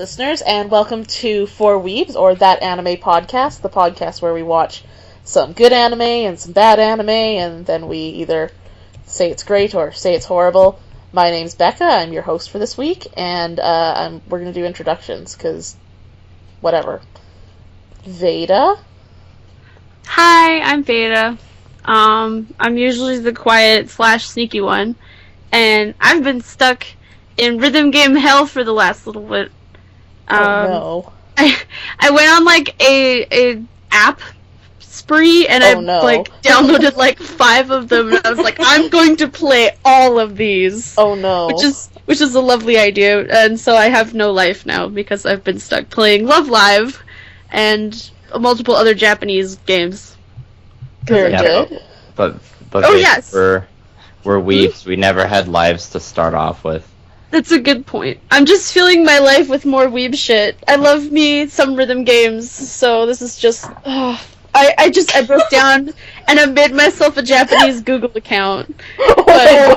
listeners, and welcome to Four Weebs, or That Anime Podcast, the podcast where we watch some good anime and some bad anime, and then we either say it's great or say it's horrible. My name's Becca, I'm your host for this week, and we're going to do introductions, because whatever. Veda? Hi, I'm Veda. I'm usually the quiet / sneaky one, and I've been stuck in rhythm game hell for the last little bit. Oh no. I went on like a app spree and downloaded like 5 of them, and I was like, I'm going to play all of these. Oh no. Which is a lovely idea, and so I have no life now because I've been stuck playing Love Live and multiple other Japanese games. Very good. But yes. we're weebs. We never had lives to start off with. That's a good point. I'm just filling my life with more weeb shit. I love me some rhythm games, so this is just... I broke down and I made myself a Japanese Google account. Oh my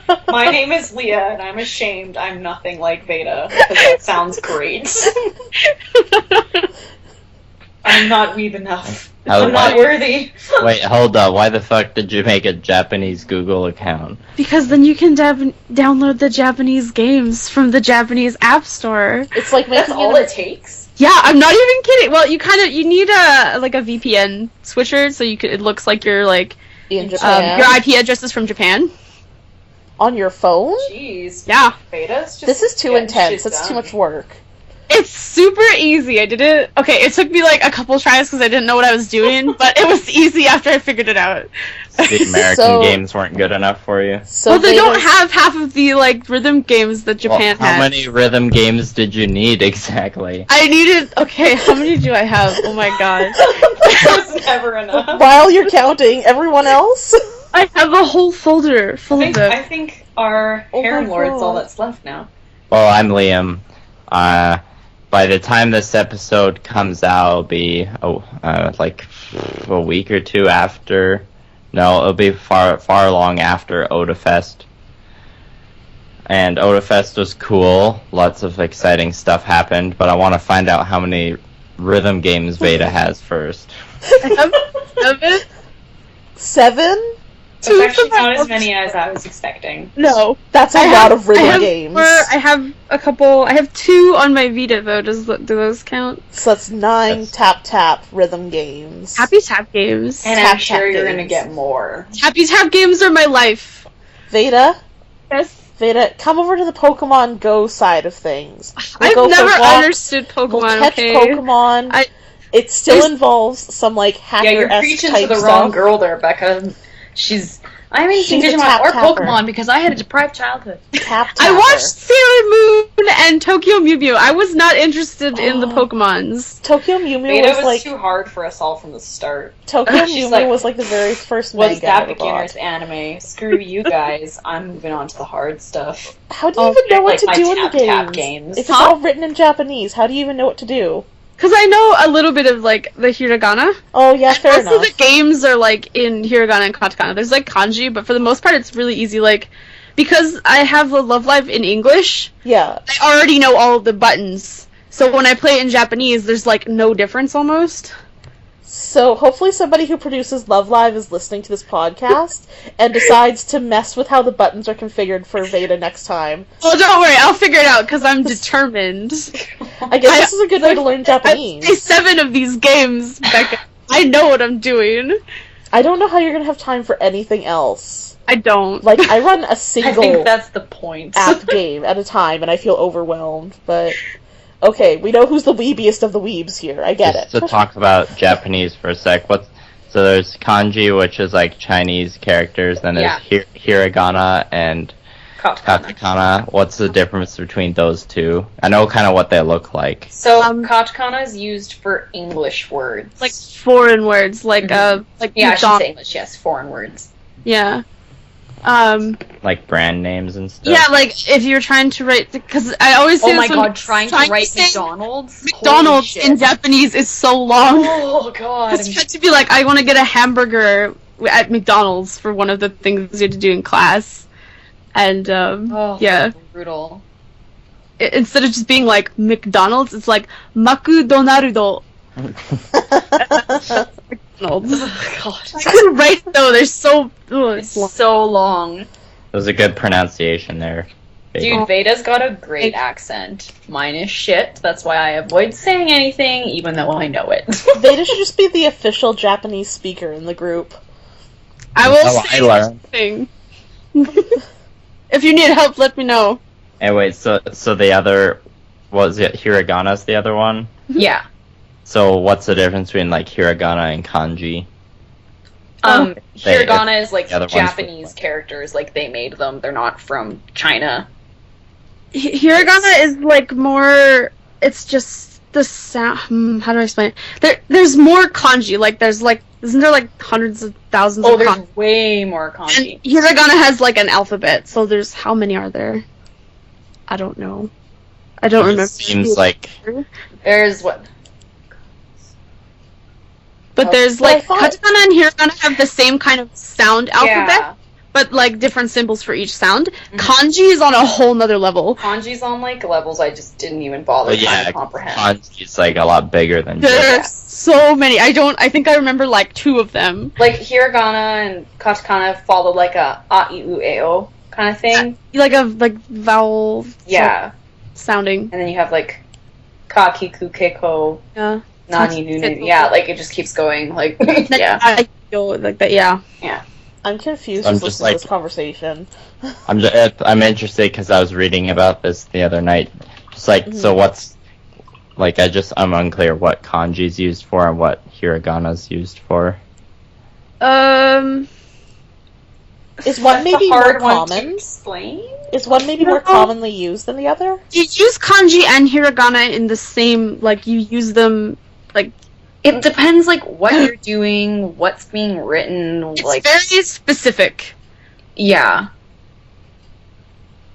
god! My name is Leah, and I'm ashamed I'm nothing like Veda, because that sounds great. I'm not weeb enough. I'm not worthy. Wait, hold up. Why the fuck did you make a Japanese Google account? Because then you can download the Japanese games from the Japanese App Store. It's like That's all it takes? Yeah, I'm not even kidding. Well, you need a VPN switcher, so it looks like you're like in Japan. Your IP address is from Japan. On your phone? Jeez. Yeah. Veda's just this is too intense. That's too much work. It's super easy. I did it. Okay, it took me like a couple tries because I didn't know what I was doing, but it was easy after I figured it out. The American games weren't good enough for you? So they don't have half of the like rhythm games that Japan has. How many rhythm games did you need exactly? I needed... Okay, how many do I have? Oh my god. That's never enough. While you're counting everyone else? I have a whole folder full of them. I think our Harem Lord's all that's left now. Well, I'm Liam. By the time this episode comes out, it'll be like a week or two after. No, it'll be far long after Otafest. And Otafest was cool. Lots of exciting stuff happened, but I want to find out how many rhythm games Veda has first. I have 7. 7? That's actually not as many as I was expecting. No. That's a lot of rhythm games. I have a couple... I have 2 on my Vita, though. Do those count? So that's 9 tap rhythm games. Happy Tap games. And I'm sure you're going to get more. Happy Tap games are my life. Veda? Yes? Veda, come over to the Pokemon Go side of things. I've never understood Pokemon, we'll catch Pokemon. It still involves some, like, hacker-esque Yeah, you're preaching to the wrong girl there, Becca. I'm in Digimon or Pokemon because I had a deprived childhood. I watched Sailor Moon and Tokyo Mew Mew. I was not interested in the Pokemons. Tokyo Mew Mew Beta was like too hard for us all from the start. Tokyo Mew Mew was like the very first manga was that beginner's anime. Screw you guys. I'm moving on to the hard stuff. How do you even know what to do in the games? If it's all written in Japanese, how do you even know what to do? Because I know a little bit of, like, the hiragana. Oh, yeah, fair enough. Most of the games are, like, in hiragana and katakana. There's, like, kanji, but for the most part, it's really easy. Like, because I have a Love Live in English, yeah, I already know all of the buttons. So when I play it in Japanese, there's, like, no difference almost. So hopefully somebody who produces Love Live is listening to this podcast and decides to mess with how the buttons are configured for Veda next time. Oh, don't worry, I'll figure it out because I'm determined. I guess this is a good way to learn Japanese. I play 7 of these games, Becca. I know what I'm doing. I don't know how you're gonna have time for anything else. I don't. Like, I run a single I think that's the point. app game at a time and I feel overwhelmed, but... Okay, we know who's the weebiest of the weebs here. I get it. To talk about Japanese for a sec, so there's kanji, which is like Chinese characters, then there's hiragana and katakana. What's the difference between those two? I know kind of what they look like. So katakana is used for English words, like foreign words, like like I should say English. Yes, foreign words. Yeah. Like brand names and stuff. Yeah, like if you're trying to write, because I always say, oh my god, trying to write McDonald's. McDonald's in Japanese is so long. Oh god, it's had to be like, I want to get a hamburger at McDonald's for one of the things you had to do in class, and yeah, brutal. instead of just being like McDonald's, it's like McDonaldo. McDonald's. Oh, God. I couldn't write it though. They're so. It's so long. There's a good pronunciation there. Dude, Veda's got a great accent. Mine is shit. That's why I avoid saying anything, even though I know it. Veda should just be the official Japanese speaker in the group. I will Oh, say I learned. anything. If you need help, let me know. Anyway, so the other, was it hiragana's the other one? Yeah. So what's the difference between like hiragana and kanji? Hiragana is like the other one's Japanese from- characters, like they made them. They're not from China. Hiragana is like more. It's just the sound. How do I explain it? There's more kanji. Like there's like, isn't there like hundreds of thousands Oh, of there's kanji? way more kanji. And hiragana has like an alphabet. So there's, how many are there? I don't know. I don't It remember. seems like There's what? But there's But I like thought- katakana and hiragana have the same kind of sound alphabet, Yeah. but like different symbols for each sound. Mhm. Kanji is on a whole nother level. Kanji's on like levels I just didn't even bother but trying yeah, to comprehend. kanji's like a lot bigger than There's so many. I think I remember like 2 of them. Like hiragana and katakana follow like a a I U E O kind of thing. Like a vowel Yeah. sounding. And then you have like ka, kiku, keiko, Yeah. nani, nunu. Yeah, like it just keeps going. Like, yeah. I feel like that, yeah. I'm confused I'm just just listening to like- this conversation. I'm interested because I was reading about this the other night. Just like, so what's, like, I'm unclear what kanji's used for and what hiragana's used for. Is one That's a maybe more hard one to common? explain? Is one maybe more commonly used than the other? You use kanji and hiragana in the same, like, you use them, like, It depends, like, what you're doing, what's being written, it's like, very specific. yeah.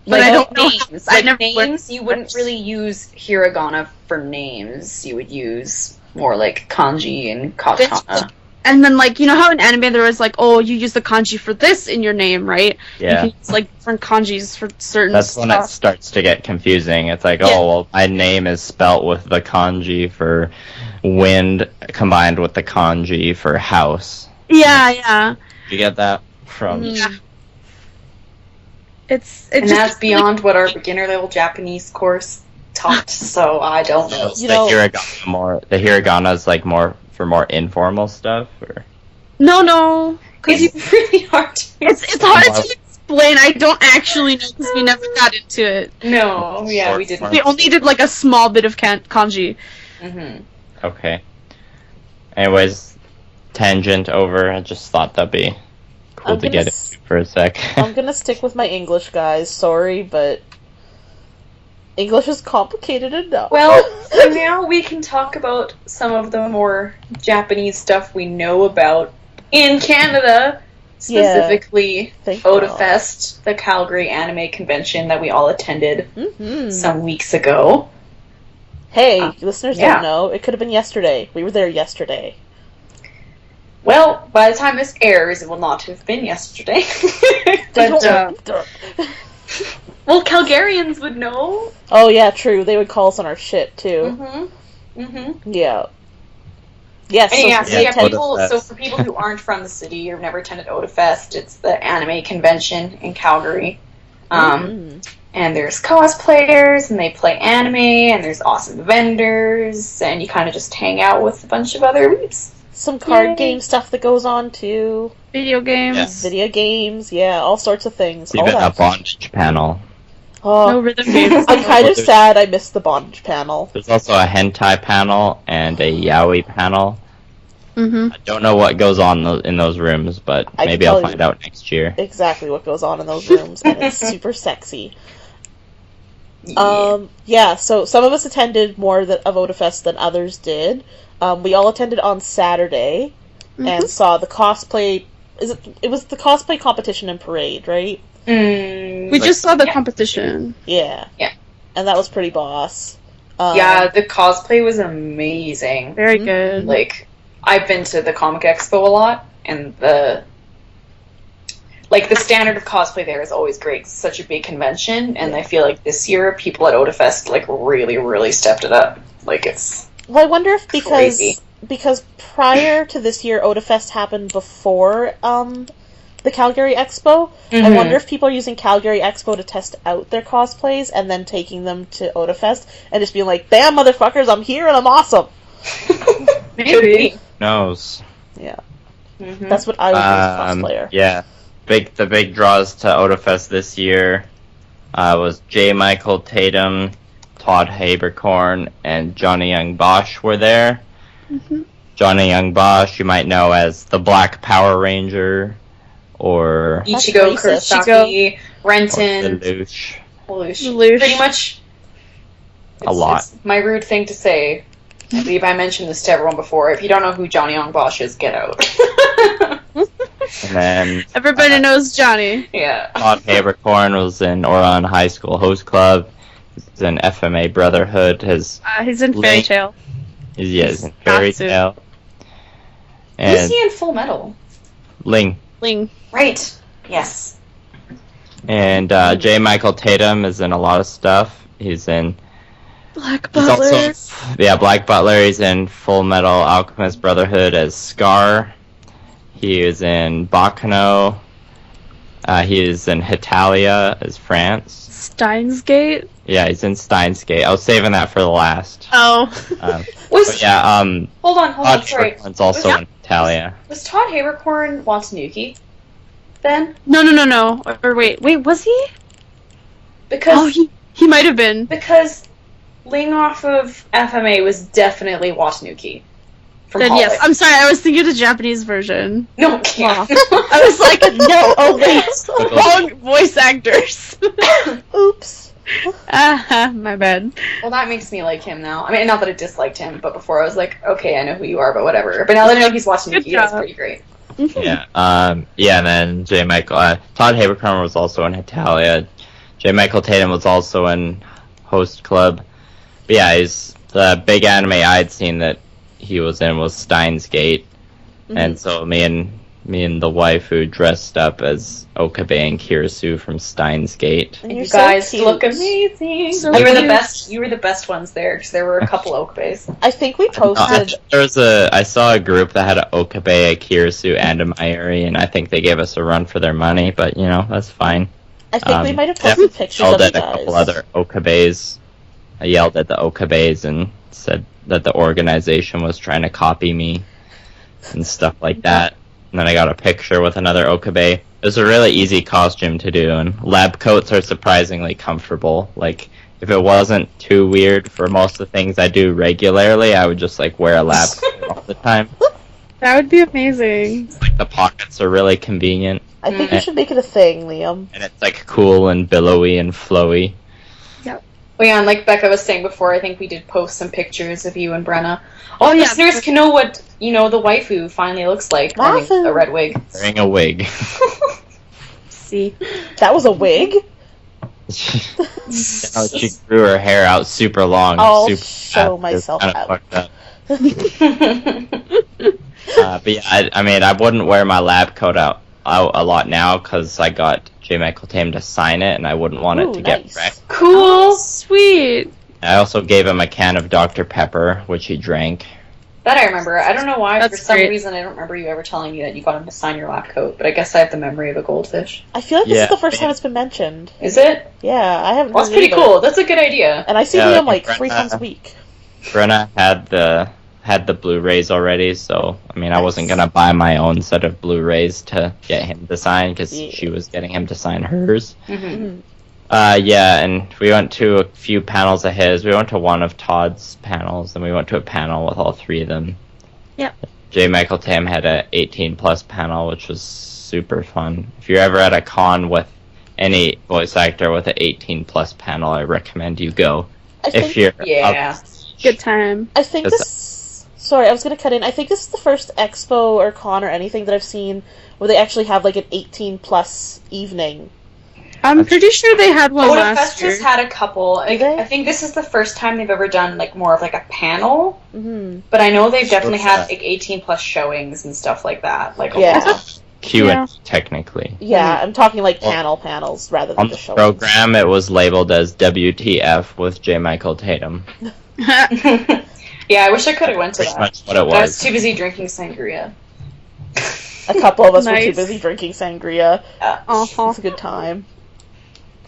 But Like, I don't know names. how- I Like, never names, learned you wouldn't much. really use hiragana for names. You would use more, like, kanji and katakana. And then, like, you know how in anime there was, like, oh, you use the kanji for this in your name, right? Yeah. You can use, like, different kanjis for certain That's when it stuff. starts to get confusing. It's like, Yeah. oh, well, my name is spelt with the kanji for wind combined with the kanji for house. Yeah, yeah. You get that from? Yeah. It And just, that's beyond what our beginner level Japanese course taught, so I don't know. Is You the know- hiragana more? The hiragana is like more for more informal stuff, or No. Because It's really hard to it's hard to explain. I don't actually know because we never got into it. No, yeah, we didn't. We only did, like, a small bit of kanji. Mm-hmm. okay. Anyways, tangent over. I just thought that'd be cool I'm to gonna get into for a sec. I'm gonna stick with my English, guys. Sorry, but English is complicated enough. Well, for now we can talk about some of the more Japanese stuff we know about in Canada, specifically Thank God. Otafest, the Calgary anime convention that we all attended Mhm. some weeks ago. Hey, listeners yeah. don't know. It could have been yesterday. We were there yesterday. Well, by the time this airs, it will not have been yesterday. But, well, Calgarians would know. Oh yeah, true. They would call us on our shit too. Mm-hmm. Mm-hmm. Yeah. Yes. And yeah, so, Yeah, so Otafest. for people who aren't from the city or have never attended Otafest, it's the anime convention in Calgary. And there's cosplayers, and they play anime, and there's awesome vendors, and you kind of just hang out with a bunch of other weeps. Some card Yay. game stuff that goes on too. Video games. Yes. Video games, yeah, all sorts of things. Even all a that. bondage panel. Oh, No rhythm games. I'm kind of There's- sad I missed the bondage panel. There's also a hentai panel and a yaoi panel. Mm-hmm. I don't know what goes on in those rooms, but I can maybe I'll tell you. find out next year. Exactly what goes on in those rooms, and it's super sexy. Yeah. Yeah, so some of us attended more of Otafest than others did. We all attended on Saturday and saw the cosplay. It was the cosplay competition and parade, right? We just saw the Yeah. competition. Yeah. Yeah. And that was pretty boss. Yeah, the cosplay was amazing. Very Mhm. good. Like, I've been to the Comic Expo a lot, and like, the standard of cosplay there is always great. It's such a big convention, and I feel like this year, people at Otafest, like, really, really stepped it up. Like, it's Well, I wonder if crazy. because prior to this year, Otafest happened before the Calgary Expo. I wonder if people are using Calgary Expo to test out their cosplays and then taking them to Otafest and just being like, "Damn, motherfuckers, I'm here and I'm awesome." Maybe. Knows. Yeah, that's what I would do as a cosplayer. Yeah, the big draws to Otafest this year was J. Michael Tatum, Todd Habercorn, and Johnny Young Bosch were there. Johnny Young Bosch, you might know as the Black Power Ranger, or Ichigo, That's Kurosaki, Renton, Lelouch. Lelouch. Pretty much A lot. It's my rude thing to say. I believe I mentioned this to everyone before. If you don't know who Johnny Young Bosch is, get out. And then Everybody knows Johnny. Yeah. Todd Habercorn was in Oron High School Host Club. He's in FMA Brotherhood. He's in Fairy Link. Tail. He's in Fairy Natsu. Tail. Who's And he in Full Metal? Ling. Ling. Right. Yes. And J. Michael Tatum is in a lot of stuff. He's in... Black He's Butler. also... Yeah, Black Butler. He's in Full Metal Alchemist Brotherhood as Scar. He is in Baccano. He is in Hitalia as France. Steins Gate. Yeah, he's in Steins Gate. I was saving that for the last. Oh. Was Yeah, hold on, Todd sorry. Habercorn's also Was- in Italia. Was Todd Habercorn Watanuki then? No. Or wait, was he? Because Oh, he might have been. because Ling off of FMA was definitely Watanuki. From Then Holland. yes. I'm sorry, I was thinking of the Japanese version. No, yeah. I was like, no, oh wait, wrong voice actors. Oops. My bad. Well, that makes me like him now. I mean, not that I disliked him, but before I was like, okay, I know who you are, but whatever. But now that I know he's watching Good Yuki, that's job. pretty great. Yeah. And then J. Michael Todd Habercorn was also in Italia. J. Michael Tatum was also in Host Club. But yeah, he's the big anime I'd seen that he was in was Steins Gate. And so me and the waifu dressed up as Okabe and Kirisu from Steins Gate. And And you're you guys so cute. look amazing. So you were the cute. best. You were the best ones there because there were a couple Okabes. I think we posted. I saw a group that had an Okabe, a Kirisu, and a Mayuri, and I think they gave us a run for their money, but that's fine. I think we might have yeah, posted pictures yelled of you at a guys. couple other Okabes. I yelled at the Okabes and said that the organization was trying to copy me and stuff like that. And then I got a picture with another Okabe. It was a really easy costume to do, and lab coats are surprisingly comfortable. Like, if it wasn't too weird for most of the things I do regularly, I would just wear a lab coat all the time. That would be amazing. Like, the pockets are really convenient, I think you should make it a thing, Liam. and it's cool and billowy and flowy. Well, yeah, and like Becca was saying before, I think we did post some pictures of you and Brenna. Oh, yeah. listeners can know what the waifu finally looks like wearing Waifu. a red wig. Wearing a wig. See. That was a wig? She grew her hair out super long. I'll super show fast. myself It's kinda out. fucked up. But yeah, I wouldn't wear my lab coat out a lot now because I got J. Michael Tatum to sign it, and I wouldn't want it Ooh, to nice. get wrecked. Cool. Sweet. I also gave him a can of Dr. Pepper, which he drank. That I remember. I don't know why. That's for some great. reason, I don't remember you ever telling me that you got him to sign your lab coat. But I guess I have the memory of a goldfish. I feel like this Yeah. is the first time it's been mentioned. Is it? Yeah, I haven't Well, that's heard pretty either. cool. That's a good idea. And I see Yeah, Liam like Brenna- 3 times a week. Brenna had the Blu-rays already, so I wasn't gonna buy my own set of Blu-rays to get him to sign because Yeah. she was getting him to sign hers. Mm-hmm. Yeah, and we went to a few panels of his. We went to one of Todd's panels, and we went to a panel with all three of them. Yep. J. Michael Tam had a 18+ panel, which was super fun. If you're ever at a con with any voice actor with an 18+ panel, I recommend you go. I If think, you're Yeah. Good time. I think this... Sorry, I was going to cut in. I think this is the first expo or con or anything that I've seen where they actually have like an 18+ evening. I'm pretty sure they had one Otafest last year. has had a couple. Do they? I think this is the first time they've ever done more of a panel. Mm-hmm. But I know they've definitely Sure. had 18+ showings and stuff like that. Yeah. I Q&A, Yeah. technically. Yeah, I'm talking like Well, panels rather than On the the show. program, it was labeled as WTF with J. Michael Tatum. Yeah, I wish I could have went to Pretty that. much what it But I was was. too busy drinking sangria. A couple of us were too Nice. busy drinking sangria. Uh-huh. It's a good time.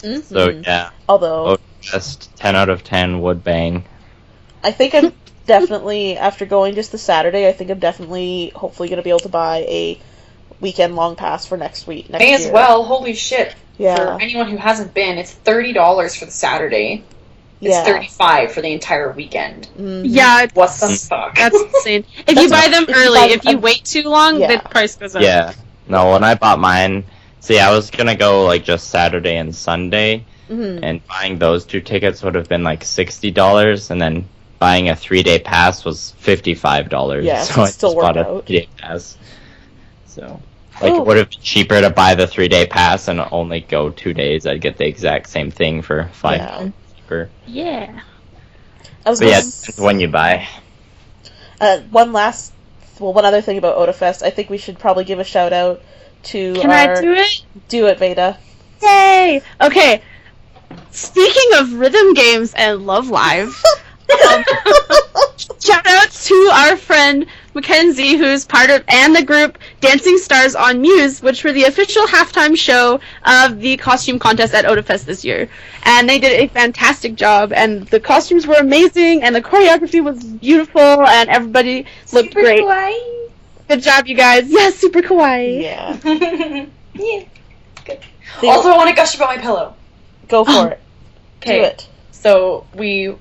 So yeah, Although, Otafest 10 out of 10 would bang. I think I'm definitely, after going just the Saturday, I think I'm definitely, hopefully, going to be able to buy a weekend long pass for next week. Next May as year. well, holy shit. Yeah. For anyone who hasn't been, it's $30 for the Saturday. It's Yeah. $35 for the entire weekend. Mhm. Yeah, What the fuck? that's insane. If you buy them if you early, buy if you them- wait too long, Yeah. the price goes up. Yeah. No, when I bought mine, see, I was gonna go like just Saturday and Sunday, Mhm. and buying those 2 tickets would have been like $60, and then buying a 3-day pass was $55. Yeah, so I still just bought worked a out. 3-day pass. So, like, Oh. it would have been cheaper to buy the 3-day pass and only go 2 days. I'd get the exact same thing for $5 Yeah. cheaper. Yeah. I was But yeah, gonna it depends when you buy. one other thing about Otafest, I think we should probably give a shout out to Can I do it? Do it, Veda. Yay! Okay. Speaking of rhythm games and Love Live, shout out to our friend Mackenzie, who's part of and the group Dancing Stars on Muse, which were the official halftime show of the costume contest at Otafest this year. And they did a fantastic job, and the costumes were amazing, and the choreography was beautiful, and everybody looked Super great. kawaii. Good job, you guys. Yes, super kawaii. Yeah. Yeah. Good. They- Also, I want to gush about my pillow. Go for it. Do Okay. it. So we,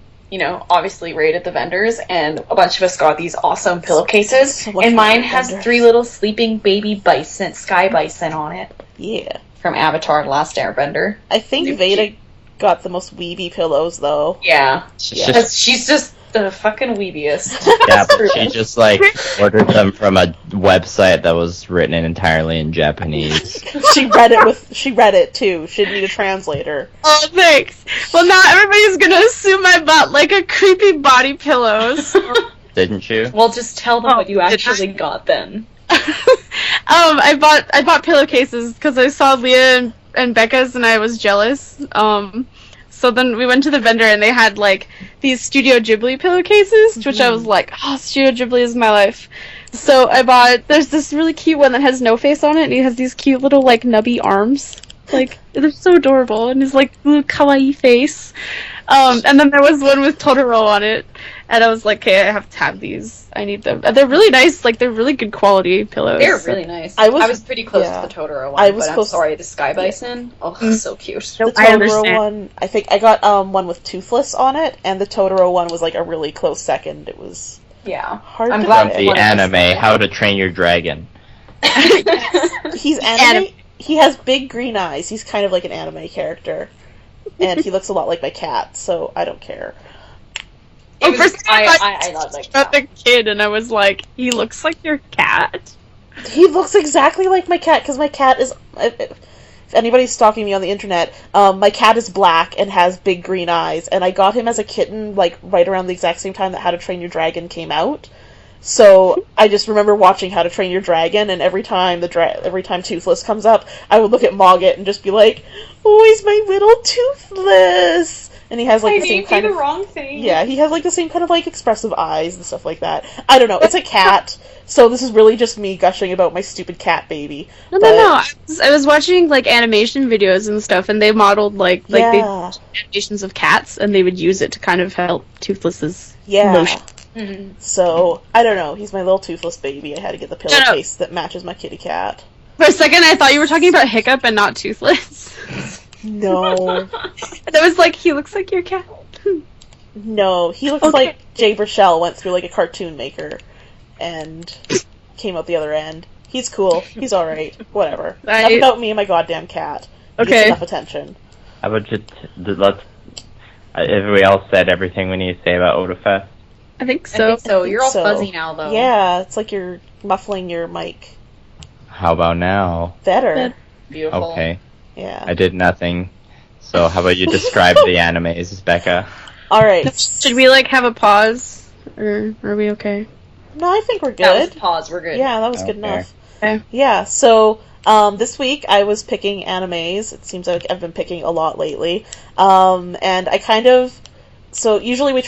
obviously raided the vendors, and a bunch of us got these awesome pillowcases. So much And mine fun, has vendors. 3 little sleeping baby bison, sky bison on it Yeah. from Avatar: The Last Airbender. I think Super Veda cute. got the most weeby pillows, though. Yeah, Yeah. because she's just the fucking weebiest. Yeah, but she just like ordered them from a website that was written entirely in Japanese. She read it too. She didn't need a translator. Oh, thanks. Well, now everybody's gonna assume I bought like a creepy body pillows. Didn't you? Well, just tell them Oh, what you did I? actually got then. I bought pillowcases because I saw Leah and Becca's and I was jealous. So then we went to the vendor and they had like these Studio Ghibli pillowcases, to which I was like, oh, Studio Ghibli is my life. So I bought. There's this really cute one that has no face on it, and he has these cute little like nubby arms. Like they're so adorable, and his like little kawaii face. And then there was one with Totoro on it, and I was like, okay, I have to have these. I need them. And they're really nice. Like they're really good quality pillows. They're really nice. I I was- was pretty close yeah. to the Totoro one, I was but close- I'm sorry, the Sky Bison. Oh, so cute. The I Totoro understand. one, I think I got one with Toothless on it, and the Totoro one was like a really close second. It was Yeah. hard I'm to glad From pick. the one of us anime, got it. How to Train Your Dragon. He's anime. He has big green eyes. He's kind of like an anime character, and he looks a lot like my cat. So I don't care. Oh, It was- first I thought I not like about that. the kid, and I was like, he looks like your cat. He looks exactly like my cat because my cat is. If anybody's stalking me on the internet, my cat is black and has big green eyes, and I got him as a kitten like right around the exact same time that How to Train Your Dragon came out. So I just remember watching How to Train Your Dragon, and every time every time Toothless comes up, I would look at Mogget and just be like, "Oh, he's my little Toothless," and he has like I the same named kind you of the wrong thing. yeah, he has like the same kind of like expressive eyes and stuff like that. I don't know. It's a cat, so this is really just me gushing about my stupid cat baby. No, But- I was watching like animation videos and stuff, and they modeled like they Yeah, animations of cats, and they would use it to kind of help Toothless's yeah. motion. Mhm. So I don't know. He's my little Toothless baby. I had to get the Shut up. pillowcase that matches my kitty cat. For a second, I thought you were talking about Hiccup and not Toothless. No, And I was like, he looks like your cat. no. He looks Okay. like Jay Burchell went through like a cartoon maker and came out the other end. He's cool. He's all right. Whatever. Enough about me and my goddamn cat. He gets Okay. enough attention. How about just let's? If we all said everything we need to say about Otafest. I think I so. think so. You're all So, fuzzy now, though. Yeah, it's like you're muffling your mic. How about now? Better. Better. Beautiful. Okay, Yeah. I did nothing. So how about you describe the animes, Becca? All right. Should we like have a pause, or are we okay? No, I think we're That was good. pause. We're good. Yeah, that was good Okay. enough. Okay. Yeah, so this week I was picking animes. It seems like I've been picking a lot lately. And I kind of... So usually we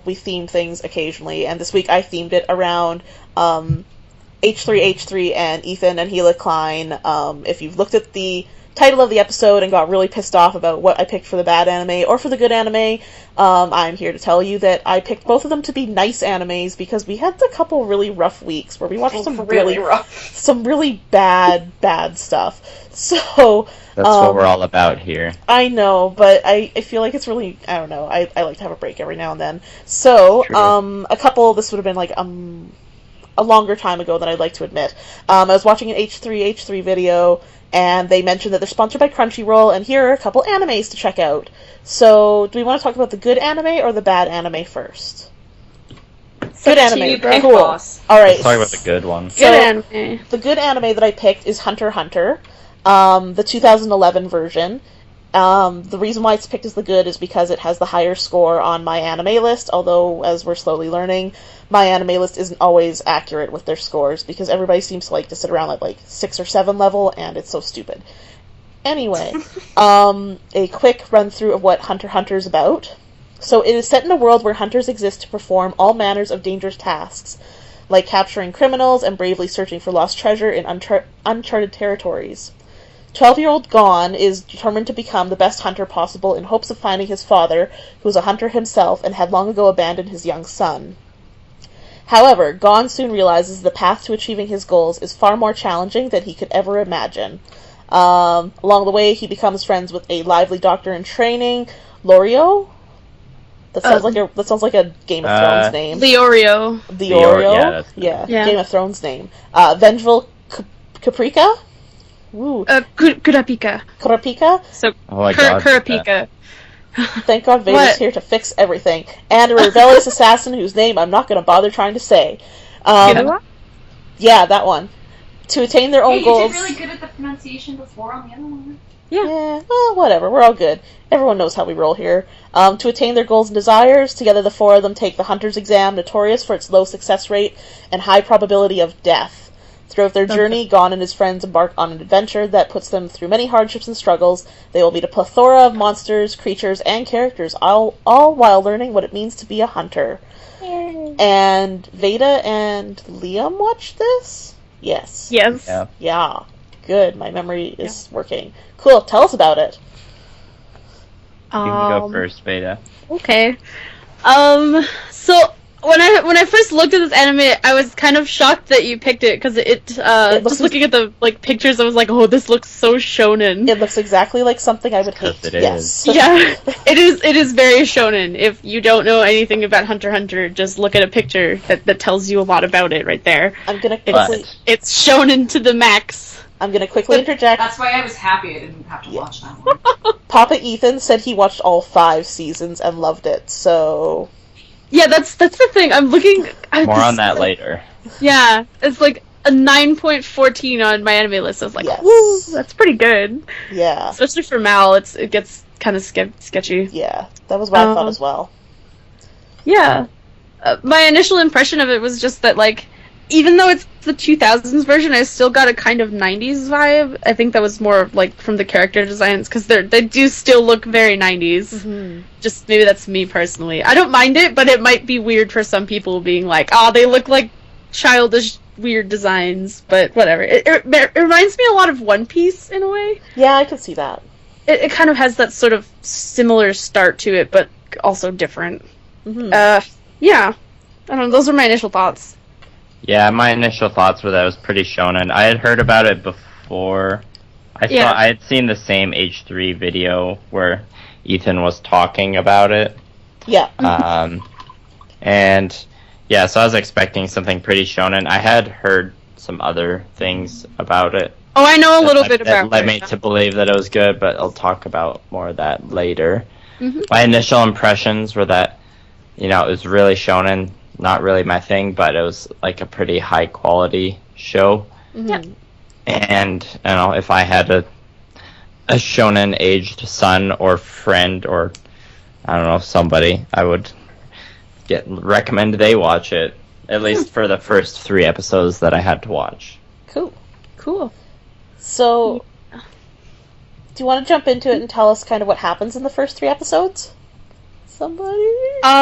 we theme things occasionally, and this week I themed it around H3H3 and Ethan and Gila Klein. If you've looked at the title of the episode and got really pissed off about what I picked for the bad anime or for the good anime, I'm here to tell you that I picked both of them to be nice animes because we had a couple really rough weeks where we watched some really rough. some really bad stuff. So That's what we're all about here. I know, but I feel like it's really, I don't know, I like to have a break every now and then. So, True. a couple, this would have been like a longer time ago than I'd like to admit. I was watching an H3H3 video, and they mentioned that they're sponsored by Crunchyroll, and here are a couple animes to check out. So, do we want to talk about the good anime or the bad anime first? Good anime, Pick, cool. boss. Alright. Let's talk about the good one. So, Good anime. the good anime that I picked is Hunter x Hunter, the 2011 version. The reason why it's picked as the good is because it has the higher score on my anime list, although, as we're slowly learning, my anime list isn't always accurate with their scores, because everybody seems to like to sit around at like 6 or 7 level, and it's so stupid. Anyway, a quick run-through of what Hunter x Hunter is about. So it is set in a world where hunters exist to perform all manners of dangerous tasks, like capturing criminals and bravely searching for lost treasure in uncharted territories. 12-year-old Gon is determined to become the best hunter possible in hopes of finding his father, who was a hunter himself and had long ago abandoned his young son. However, Gon soon realizes the path to achieving his goals is far more challenging than he could ever imagine. Along the way, he becomes friends with a lively doctor in training, Lorio? That sounds like a Game of Thrones name. Leorio. Leorio? Yeah, Yeah. Game of Thrones name. Vengeful Caprica? Ooh. Kurapika. Kurapika? So, Oh my god. Kurapika. Thank God Vader's What? here to fix everything. And a rebellious assassin whose name I'm not going to bother trying to say. Yeah, that one. To attain their own Hey, goals... you did really good at the pronunciation before on the other one. Yeah, well, whatever. We're all good. Everyone knows how we roll here. To attain their goals and desires, together the four of them take the Hunter's Exam, notorious for its low success rate and high probability of death. Throughout their journey, Gon and his friends embark on an adventure that puts them through many hardships and struggles. They will meet a plethora of monsters, creatures, and characters, all while learning what it means to be a hunter. Yay. And Veda and Liam watched this? Yes. Yes. Yeah. Yeah. Good. My memory is working. Cool. Tell us about it. You can go first, Beta. Okay. So when I first looked at this anime, I was kind of shocked that you picked it because just looking at the pictures, I was like, oh, this looks so shonen. It looks exactly like something I would hate. It yes. Yeah, it is very shonen. If you don't know anything about Hunter x Hunter, just look at a picture that tells you a lot about it right there. I'm gonna quickly. It's shonen to the max. I'm gonna quickly interject. That's why I was happy I didn't have to watch that one. Papa Ethan said he watched all 5 seasons and loved it. So. Yeah, that's the thing. I'm looking. More on that later. Yeah, it's like a 9.14 on my anime list. I was like, Yes. woo, that's pretty good. Yeah. Especially for Mal, it gets kind of sketchy. Yeah, that was what I thought as well. Yeah. My initial impression of it was just that, even though it's the 2000s version, I still got a kind of 90s vibe. I think that was more, from the character designs, because they do still look very 90s. Mm-hmm. Just, maybe that's me personally. I don't mind it, but it might be weird for some people being like, they look like childish, weird designs, but whatever. It reminds me a lot of One Piece, in a way. Yeah, I can see that. It kind of has that sort of similar start to it, but also different. Mm-hmm. Yeah. I don't know, those are my initial thoughts. Yeah, my initial thoughts were that it was pretty shonen. I had heard about it before. I had seen the same H3 video where Ethan was talking about it. Yeah. And yeah, so I was expecting something pretty shonen. I had heard some other things about it. Oh, I know a little bit about it. That led me to believe that it was good, but I'll talk about more of that later. Mm-hmm. My initial impressions were that, it was really shonen. Not really my thing, but it was like a pretty high quality show. Mm-hmm. Yeah. And if I had a shonen aged son or friend or somebody, I would recommend they watch it, at least for the first 3 episodes that I had to watch. Cool. Cool. So, do you want to jump into it and tell us kind of what happens in the first 3 episodes? Somebody?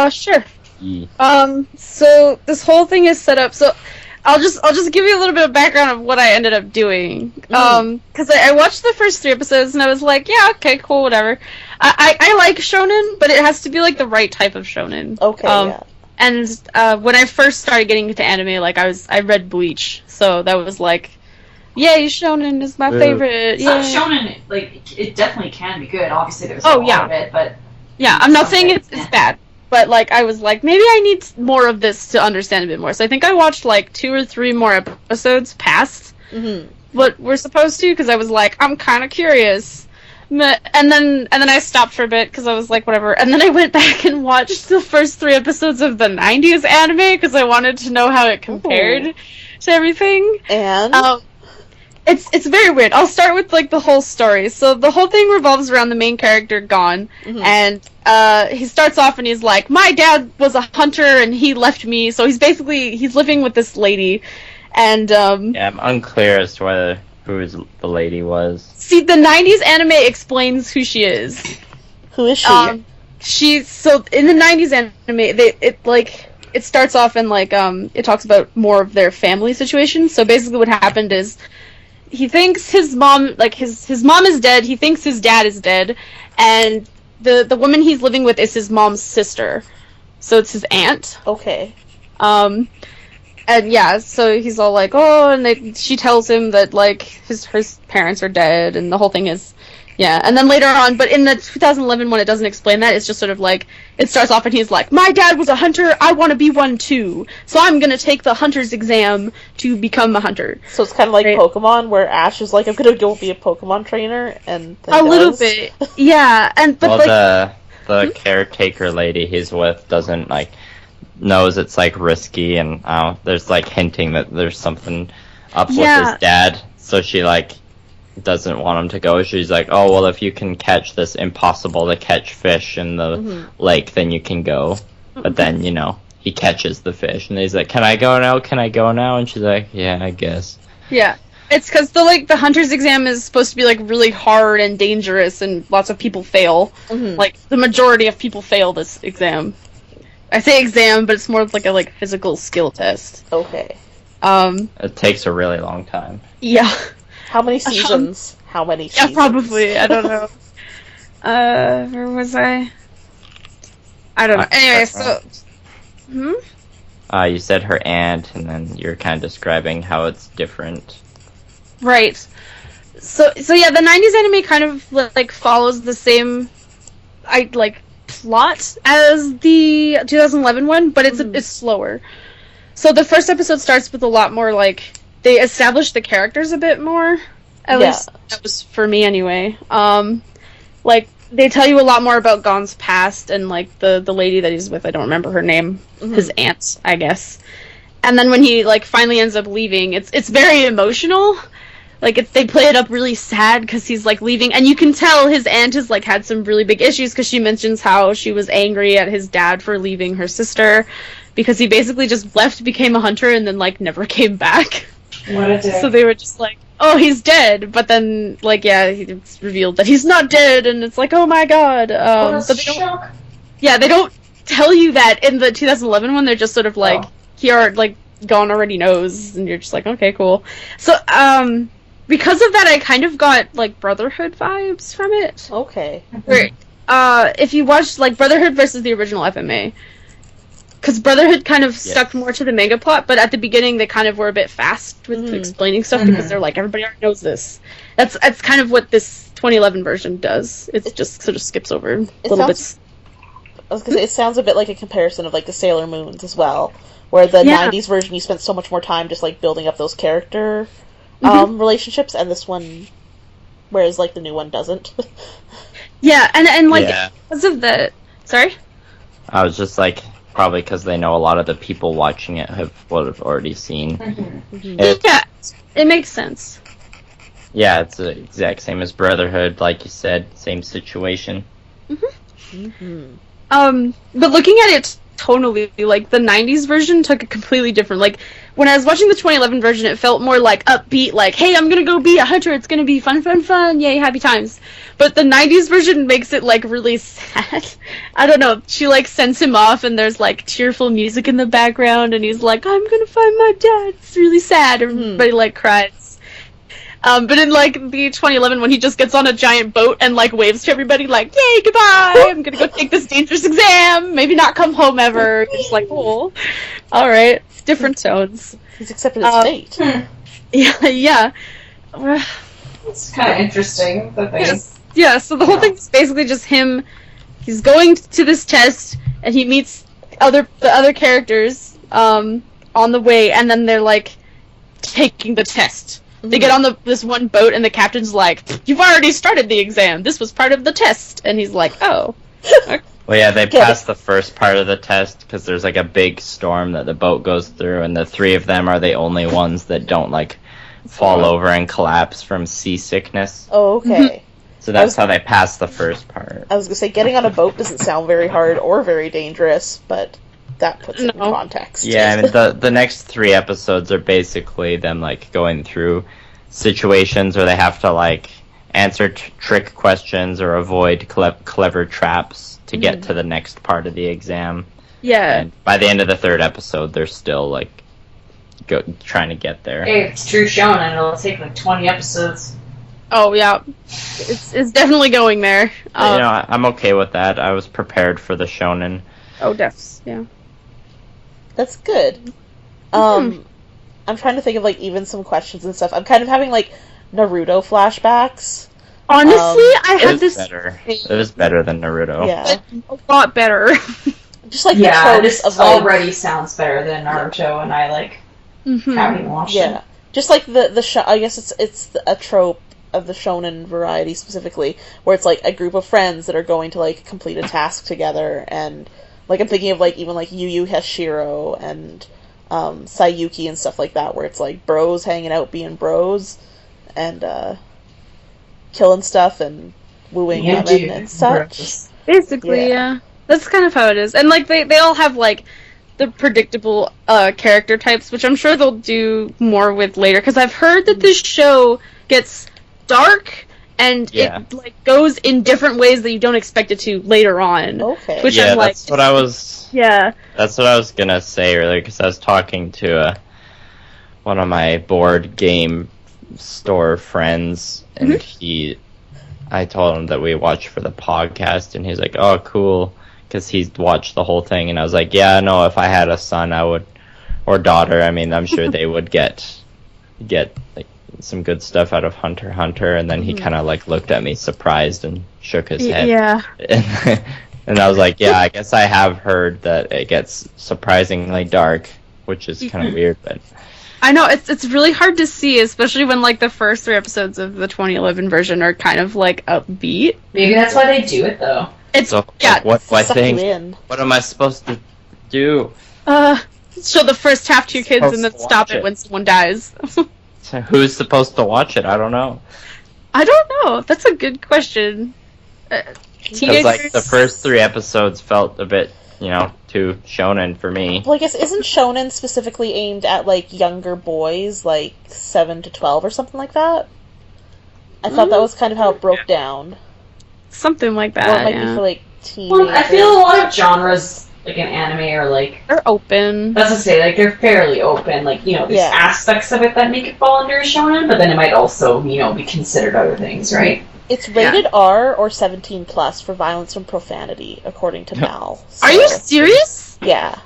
Sure. Yeah. So this whole thing is set up. So I'll just give you a little bit of background of what I ended up doing. Because I watched the first 3 episodes and I was like, yeah, okay, cool, whatever. I like shonen, but it has to be like the right type of shonen. Okay, yeah. And when I first started getting into anime, like I read Bleach, so that was like, yay, shonen is my favorite. Some Yay. shonen, like, it definitely can be good. Obviously, there's a Oh, lot yeah. of it, but Yeah, I'm not saying it's Yeah. bad, but like I was like, maybe I need more of this to understand a bit more. So I think I watched like 2 or 3 more episodes past what we're supposed to, because I was like, I'm kind of curious. And then I stopped for a bit because I was like, whatever. And then I went back and watched the first 3 episodes of the 90s anime because I wanted to know how it compared to everything. And? It's very weird. I'll start with like the whole story. So the whole thing revolves around the main character Gon, and he starts off and he's like, my dad was a hunter and he left me, so he's living with this lady, and Yeah, I'm unclear as to who the lady was. see, the 90s anime explains who she is. Who is she? So in the 90s anime, it starts off and like it talks about more of their family situation. So basically what happened is he thinks his mom, like his mom is dead, he thinks his dad is dead, and the woman he's living with is his mom's sister. So it's his aunt. Okay. And yeah, so he's all like, oh, and she tells him that like his parents are dead, and the whole thing is, yeah. And then later on, but in the 2011 one, it doesn't explain that. It's just sort of like it starts off and he's like, my dad was a hunter, I want to be one too, so I'm gonna take the hunter's exam to become a hunter. So it's kind of like Pokemon, where Ash is like, I'm gonna go be a Pokemon trainer, and then A little does. bit, yeah. And but Well, the caretaker lady he's with doesn't like knows it's like risky, and there's like hinting that there's something up with his dad, so she like doesn't want him to go. She's like, oh well, if you can catch this impossible to catch fish in the lake, then you can go. But then he catches the fish, and he's like, can I go now? Can I go now? And she's like, yeah, I guess. Yeah. It's because the hunter's exam is supposed to be like really hard and dangerous, and lots of people fail. Like the majority of people fail this exam. I say exam, but it's more of like a physical skill test. Okay. It takes a really long time. Yeah. How many seasons? How many seasons? Yeah, probably. I don't know. Where was I? I don't know. Anyway, so. You said her aunt, and then you're kind of describing how it's different. Right. So yeah, the 90s anime kind of like follows the same plot as the 2011 one, but it's slower. So the first episode starts with a lot more like they establish the characters a bit more. At least that was for me anyway. Like they tell you a lot more about Gon's past and like the lady that he's with. I don't remember her name. His aunt, I guess. And then when he like finally ends up leaving, it's very emotional. Like they play it up really sad because he's like leaving, and you can tell his aunt has like had some really big issues because she mentions how she was angry at his dad for leaving her sister because he basically just left, became a hunter, and then like never came back. What a dick. So they were just like, oh, he's dead, but then like it's revealed that he's not dead, and it's like, oh my god. But they don't tell you that in the 2011 one. They're just sort of like Gon already knows, and you're just like, okay, cool. So because of that, I kind of got like Brotherhood vibes from it. Okay. Where, if you watched like Brotherhood versus the original FMA, because Brotherhood kind of stuck more to the manga plot, but at the beginning they kind of were a bit fast with explaining stuff because they're like, everybody already knows this. That's kind of what this 2011 version does. It just sort of skips over little bits. I was gonna say, it sounds a bit like a comparison of like the Sailor Moons as well, where the 90s version you spent so much more time just like building up those character relationships, and this one, whereas like the new one doesn't. Because of the... Sorry? I was just like, probably because they know a lot of the people watching it would have already seen. It makes sense. Yeah, it's the exact same as Brotherhood, like you said, same situation. But looking at it tonally, like, the 90s version took a completely different, like, when I was watching the 2011 version, it felt more, like, upbeat, like, hey, I'm gonna go be a hunter, it's gonna be fun, yay, happy times. But the 90s version makes it, like, really sad. I don't know, she, like, sends him off, and there's, like, tearful music in the background, and he's like, I'm gonna find my dad, it's really sad, everybody, like, cries. But in, like, the 2011 when he just gets on a giant boat and, like, waves to everybody, like, yay, goodbye, I'm gonna go take this dangerous exam, maybe not come home ever. It's like, oh, alright, different tones. He's accepted his fate. Yeah. It's kind of interesting that they... Yeah, so the whole thing is basically just him, he's going to this test, and he meets the other characters, on the way, and then they're, like, taking the test. They get on this one boat, and the captain's like, you've already started the exam. This was part of the test. And he's like, oh. Okay. Well, yeah, they passed the first part of the test because there's like a big storm that the boat goes through, and the three of them are the only ones that don't like fall over and collapse from seasickness. Oh, okay. So that's how they passed the first part. I was gonna say, getting on a boat doesn't sound very hard or very dangerous, but that puts it in context. Yeah, I mean, the next 3 episodes are basically them, like, going through situations where they have to, like, answer trick questions or avoid clever traps to get to the next part of the exam. Yeah. And by the end of the 3rd episode, they're still, like, trying to get there. Hey, it's true shonen, it'll take, like, 20 episodes. Oh, yeah. It's definitely going there. I'm okay with that. I was prepared for the shonen. Oh, defs, yeah. That's good. I'm trying to think of, like, even some questions and stuff. I'm kind of having, like, Naruto flashbacks. Honestly, I had this... It was better than Naruto. Yeah. A lot better. Just, like, the tropes this of, like, already sounds better than Naruto, and I, like, haven't even watched it. Just, like, I guess it's a trope of the shonen variety specifically, where it's, like, a group of friends that are going to, like, complete a task together, and... Like, I'm thinking of, like, even, like, Yu Yu Hashiro and Sayuki and stuff like that, where it's, like, bros hanging out being bros and killing stuff and wooing women and such. Basically, yeah. That's kind of how it is. And, like, they all have, like, the predictable character types, which I'm sure they'll do more with later, because I've heard that this show gets dark and it like goes in different ways that you don't expect it to later on. Okay. Which yeah, I'm like, that's what I was. Yeah. That's what I was gonna say earlier because I was talking to one of my board game store friends, and I told him that we watched for the podcast, and he's like, "Oh, cool," because he's watched the whole thing, and I was like, "Yeah, no, if I had a son, I would, or daughter. I mean, I'm sure they would get like." Some good stuff out of Hunter x Hunter, and then he kind of like looked at me surprised and shook his head. Yeah. And I was like, yeah, I guess I have heard that it gets surprisingly dark, which is kind of weird, but I know it's really hard to see, especially when like the first 3 episodes of the 2011 version are kind of like upbeat. Maybe that's why they do it though. It's so, what What am I supposed to do? Show the first half to your kids and then stop it when someone dies. So who's supposed to watch it? I don't know. I don't know. That's a good question. Because like the first 3 episodes felt a bit, too shonen for me. Well, I guess isn't shonen specifically aimed at like younger boys, like 7 to 12 or something like that? I thought that was kind of how it broke down. Something like that. Or it might be for like teenagers. Well, I feel a lot of genres, like in anime, are like they're open. That's to say, like they're fairly open. Like there's aspects of it that make it fall under shonen, but then it might also be considered other things, right? It's rated R or 17 plus for violence and profanity, according to Mal. So. Are you serious? Yeah.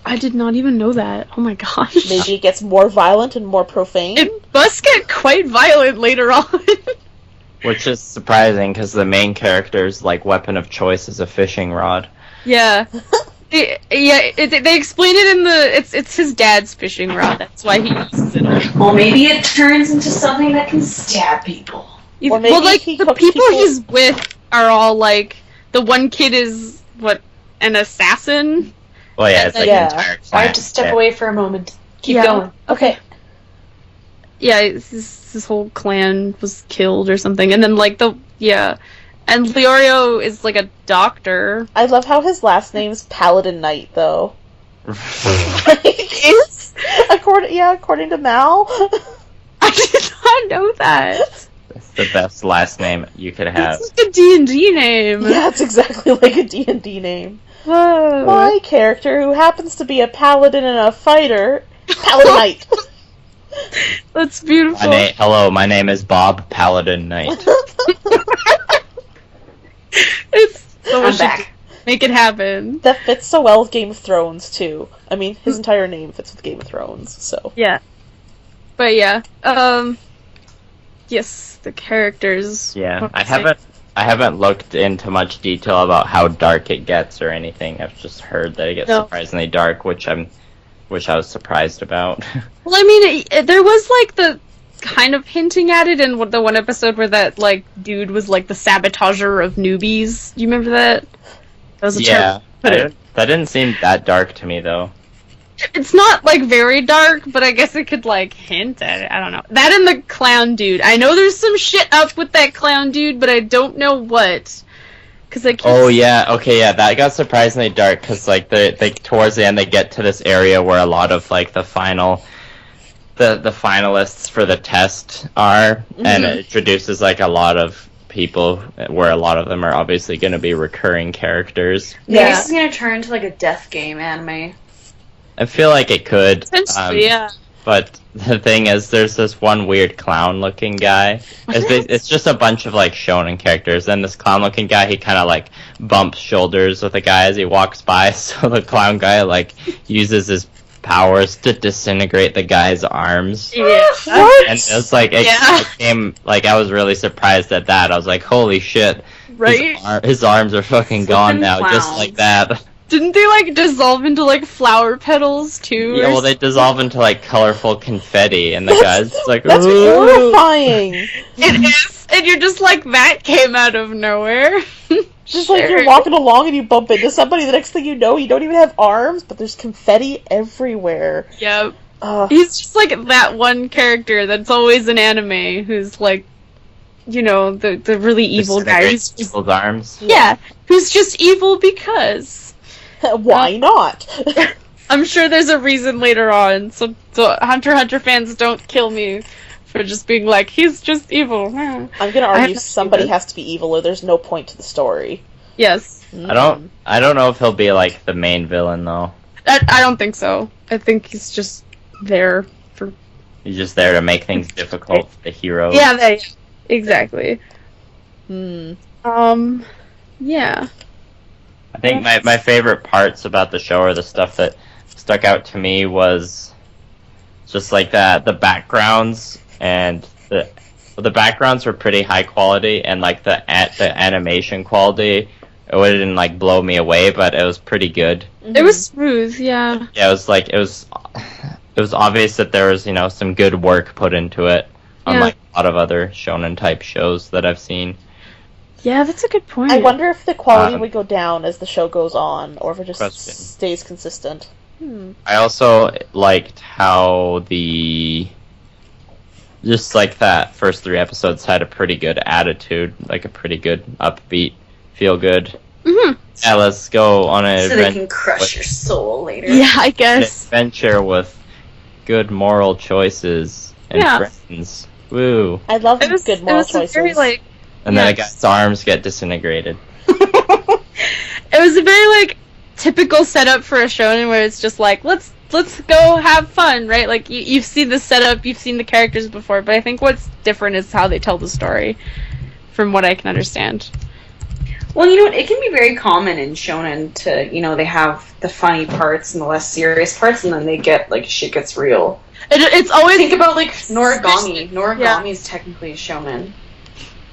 I did not even know that. Oh my gosh. Maybe it gets more violent and more profane. It must get quite violent later on. Which is surprising because the main character's like weapon of choice is a fishing rod. Yeah. They explain it in it's his dad's fishing rod. That's why he uses it. Well, maybe it turns into something that can stab people. Or maybe the people he's with are all like the one kid is an assassin. Well, yeah, it's like an entire I have to step away for a moment. Keep going. Okay. Yeah, his whole clan was killed or something, and then And Leorio is like a doctor. I love how his last name's Paladin Knight, though. Is? According to Mal. I did not know that. That's the best last name you could have. It's like a D&D name. Yeah, it's exactly like a D&D name. Whoa. My character, who happens to be a paladin and a fighter, Paladin Knight. That's beautiful. Hello, my name is Bob Paladin Knight. It's so I'm back. Make it happen. That fits so well with Game of Thrones, too. I mean, his entire name fits with Game of Thrones, so. Yeah. But yeah, yes, the characters. Yeah, I haven't looked into much detail about how dark it gets or anything. I've just heard that it gets surprisingly dark, which I was surprised about. Well, I mean, there was like the kind of hinting at it in the one episode where that like dude was like the sabotager of newbies. Do you remember that? That was a term. That didn't seem that dark to me though. It's not like very dark, but I guess it could like hint at it. I don't know. That and the clown dude. I know there's some shit up with that clown dude, but I don't know what. Cause like. Oh yeah, okay, yeah, that got surprisingly dark because like they towards the end they get to this area where a lot of like the finalists for the test are, and it introduces like a lot of people where a lot of them are obviously going to be recurring characters. Maybe this is going to turn into like a death game anime. I feel like it could. Potentially, yeah. But the thing is, there's this one weird clown-looking guy. It's just a bunch of, like, shonen characters. And this clown-looking guy, he kind of, like, bumps shoulders with a guy as he walks by. So the clown guy, like, uses his powers to disintegrate the guy's arms. Yeah. What? And it's like, it came, like, I was really surprised at that. I was like, holy shit. Right? His arms are fucking gone now, just like that. Didn't they, like, dissolve into, like, flower petals, too? Yeah, well, they dissolve into, like, colorful confetti, and the guy's just like, That's ooh. horrifying! It is, and you're just like, that came out of nowhere. Just like you're walking along and you bump into somebody, the next thing you know, you don't even have arms, but there's confetti everywhere. Yep. He's just like that one character that's always in anime who's like, you know, the really evil guy. Who's just, people's arms. Yeah, who's just evil because. Why not? I'm sure there's a reason later on, so Hunter x Hunter fans don't kill me for just being like, he's just evil. I'm gonna argue somebody has to be evil or there's no point to the story. Yes. I don't know if he'll be like the main villain though. I don't think so. I think he's just there for... He's just there to make things difficult for the heroes. Yeah, exactly. Yeah. I think my favorite parts about the show, or the stuff that stuck out to me, was just like the backgrounds, and the backgrounds were pretty high quality, and like the animation quality, it didn't like blow me away, but it was pretty good. It was smooth, yeah. Yeah, it was obvious that there was, some good work put into it, unlike a lot of other shonen type shows that I've seen. Yeah, that's a good point. I wonder if the quality would go down as the show goes on, or if it just stays consistent. I also liked how just like that first 3 episodes had a pretty good attitude, like a pretty good upbeat, feel good. Yeah, let's go on an adventure. So adventure. they can crush your soul later. Yeah, I guess. An adventure with good moral choices and friends. Woo. I love good moral choices. Very, like, and then a guy's arms get disintegrated. It was a very, like, typical setup for a shonen where it's just like, let's go have fun, right? Like, you've seen the setup, you've seen the characters before, but I think what's different is how they tell the story, from what I can understand. Well, it can be very common in shonen to, they have the funny parts and the less serious parts, and then they get, like, shit gets real. It's always... Think about, like, Noragami. Noragami is technically a shonen.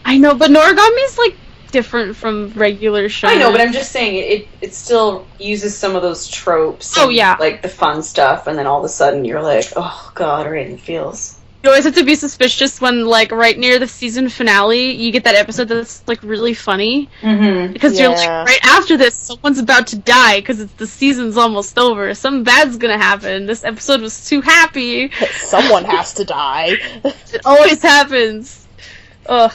I know, but Noragami's, like, different from regular shonen. I know, but I'm just saying, it still uses some of those tropes. Oh, yeah. Like, the fun stuff, and then all of a sudden you're like, oh, God, right in the feels. You always have to be suspicious when, like, right near the season finale, you get that episode that's, like, really funny. Because you're like, right after this, someone's about to die because the season's almost over. Something bad's gonna happen. This episode was too happy. Someone has to die. It always happens. Ugh.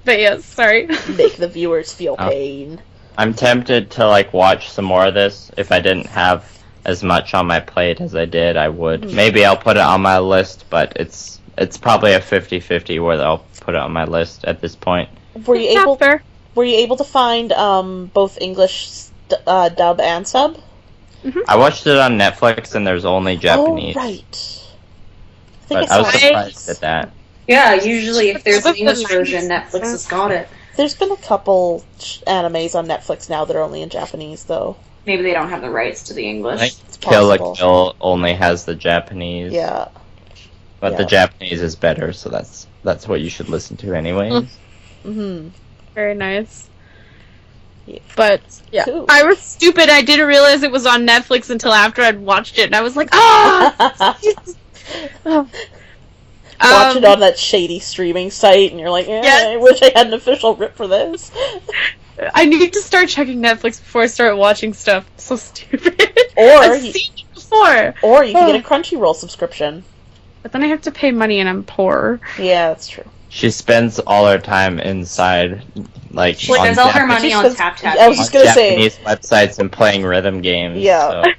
But yes, sorry. Make the viewers feel Oh. pain. I'm tempted to like watch some more of this. If I didn't have as much on my plate as I did, I would. Maybe I'll put it on my list, but it's probably a 50-50 whether I'll put it on my list at this point. Were you Not able? fair. Were you able to find both English dub and sub? I watched it on Netflix and there's only Japanese. Oh, right. But I was surprised at that. Yeah, usually if there's an What's the English last- version, Netflix has got it. There's been a couple animes on Netflix now that are only in Japanese, though. Maybe they don't have the rights to the I English. think It's Kill la possible. Kill only has the Japanese. Yeah. But the Yeah. Japanese is better, so that's what you should listen to anyways. Mm-hmm. Very nice. Yeah. But yeah, Cool. I was stupid. I didn't realize it was on Netflix until after I'd watched it, and I was like, ah. Watch it on that shady streaming site, and you're like, Yes. I wish I had an official rip for this. I need to start checking Netflix before I start watching stuff. So stupid. Or I've you- seen it before, Or you can get a Crunchyroll subscription. but then I have to pay money, and I'm poor. Yeah, that's true. She spends all her time inside, like She spends all her money on She Tap spends- Tap. I was just gonna say- Japanese websites and playing rhythm games. Yeah. so-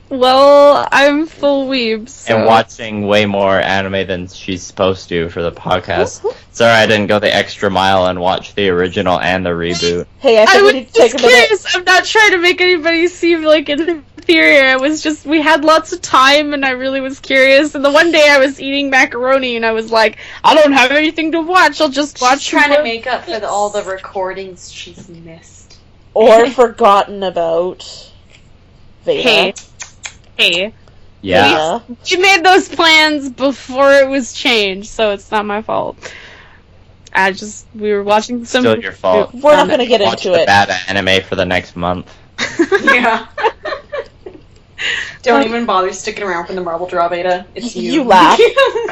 Well, I'm full weeb, so. And watching way more anime than she's supposed to for the podcast. Sorry I didn't go the extra mile and watch the original and the reboot. Hey, I I think we was need to take just a minute. curious. I'm not trying to make anybody seem like inferior. It was just, we had lots of time, and I really was curious. And the one day I was eating macaroni, and I was like, I don't have anything to watch. I'll just watch. She's trying to more." make up for all the recordings she's missed. Or forgotten about. Veda. Hey, Yeah. you made those plans before it was changed, so it's not my fault. We were watching some. Still your fault. We're not gonna get Watch into the it. bad anime for the next month. Yeah. Don't even bother sticking around for the Marble Draw beta. It's you. You laugh,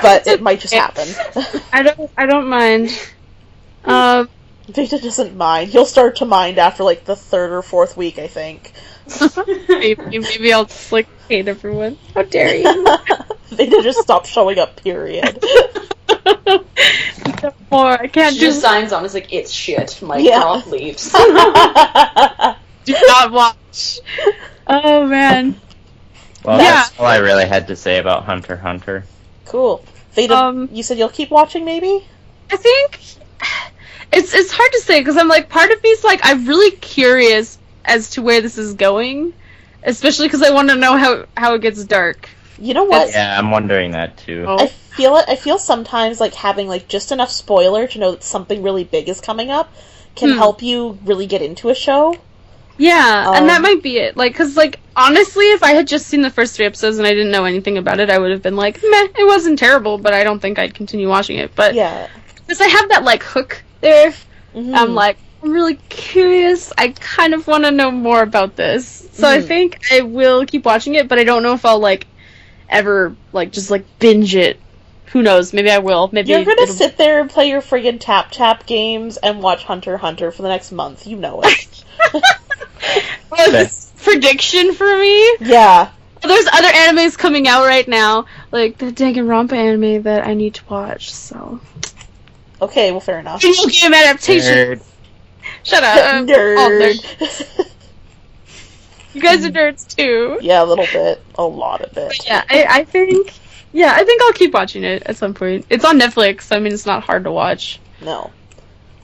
but it might just happen. I don't mind. Veda doesn't mind. He'll start to mind after like the third or fourth week, I think. maybe I'll just like hate everyone. How dare you? Veda just stopped showing up, period. No more. I can't She do. just signs on as like, it's shit. Mic Yeah. drop leaves. Do not watch. Oh man. Well, Yeah. that's all I really had to say about Hunter x Hunter. Cool. Veda, you said you'll keep watching, maybe? I think it's hard to say because I'm like, part of me's like, I'm really curious as to where this is going, especially because I want to know how it gets dark. You know what? Yeah, I'm wondering that too. Oh. I feel it. I feel sometimes like having like just enough spoiler to know that something really big is coming up can help you really get into a show. Yeah, and that might be it. Like, because, like, honestly, if I had just seen the first 3 episodes and I didn't know anything about it, I would have been like, meh, it wasn't terrible, but I don't think I'd continue watching it. But Yeah. because I have that, like, hook there, Mhm. I'm like, I'm really curious. I kind of want to know more about this. So I think I will keep watching it, but I don't know if I'll, like, ever, like, just, like, binge it. Who knows? Maybe I will. Maybe You're gonna it'll- sit there and play your friggin' Tap Tap games and watch Hunter x Hunter for the next month. You know it. Oh, this prediction for me? Yeah. There's other animes coming out right now, like the Danganronpa anime that I need to watch, so. Okay, well, fair enough. Video game adaptation! Nerd. Shut up! All Nerd. nerds. You guys are nerds too. Yeah, a little bit. A lot of it. Yeah, I think I'll keep watching it at some point. It's on Netflix, so I mean it's not hard to watch. No.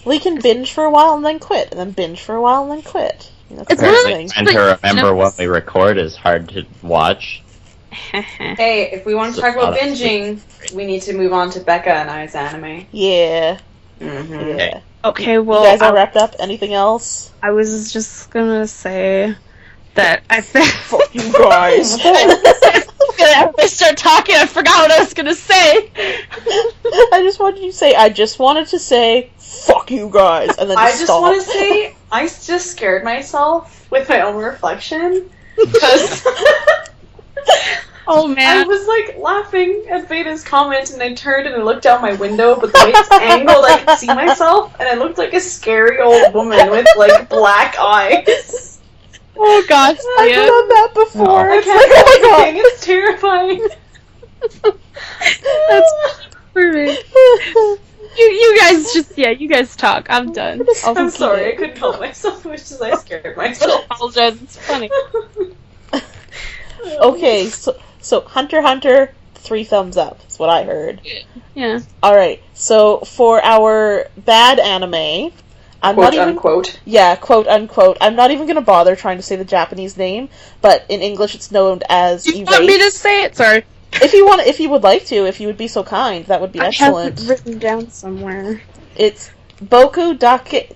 We can binge for a while and then quit, and then binge for a while and then quit. That's It's the one of nice those thing. And to remember when we record is hard to watch. Hey, if we want to talk about binging, we need to move on to Becca and I's anime. Yeah. Mm-hmm. Yeah. Okay, well, You guys all wrapped up? Anything else? I was just gonna say that I think. Fuck you guys. After I start talking, I forgot what I was gonna say. I just wanted you to say, I just wanted to say, fuck you guys, and then I just just stop. want to say, I just scared myself with my own reflection. Because Oh I man. was like laughing at Veda's comment, and I turned and I looked out my window, but the way it's angled, I could see myself, and I looked like a scary old woman with like black eyes. Oh gosh. I've Yeah. done that before. I It's can't like, oh my say anything, it's terrifying. Perfect. You guys you guys talk. I'm done. I'm sorry, I couldn't help myself, which is I scared myself. I apologize. It's funny. Okay, so Hunter x Hunter, 3 thumbs up. That's what I heard. Yeah. Alright, so for our bad anime, I'm Quote not even... unquote. Yeah, quote unquote. I'm not even gonna bother trying to say the Japanese name, but in English it's known as Do you want me to say it? Sorry. If you would like to, if you would be so kind, that would be excellent. I have it written down somewhere. It's Boku Dake,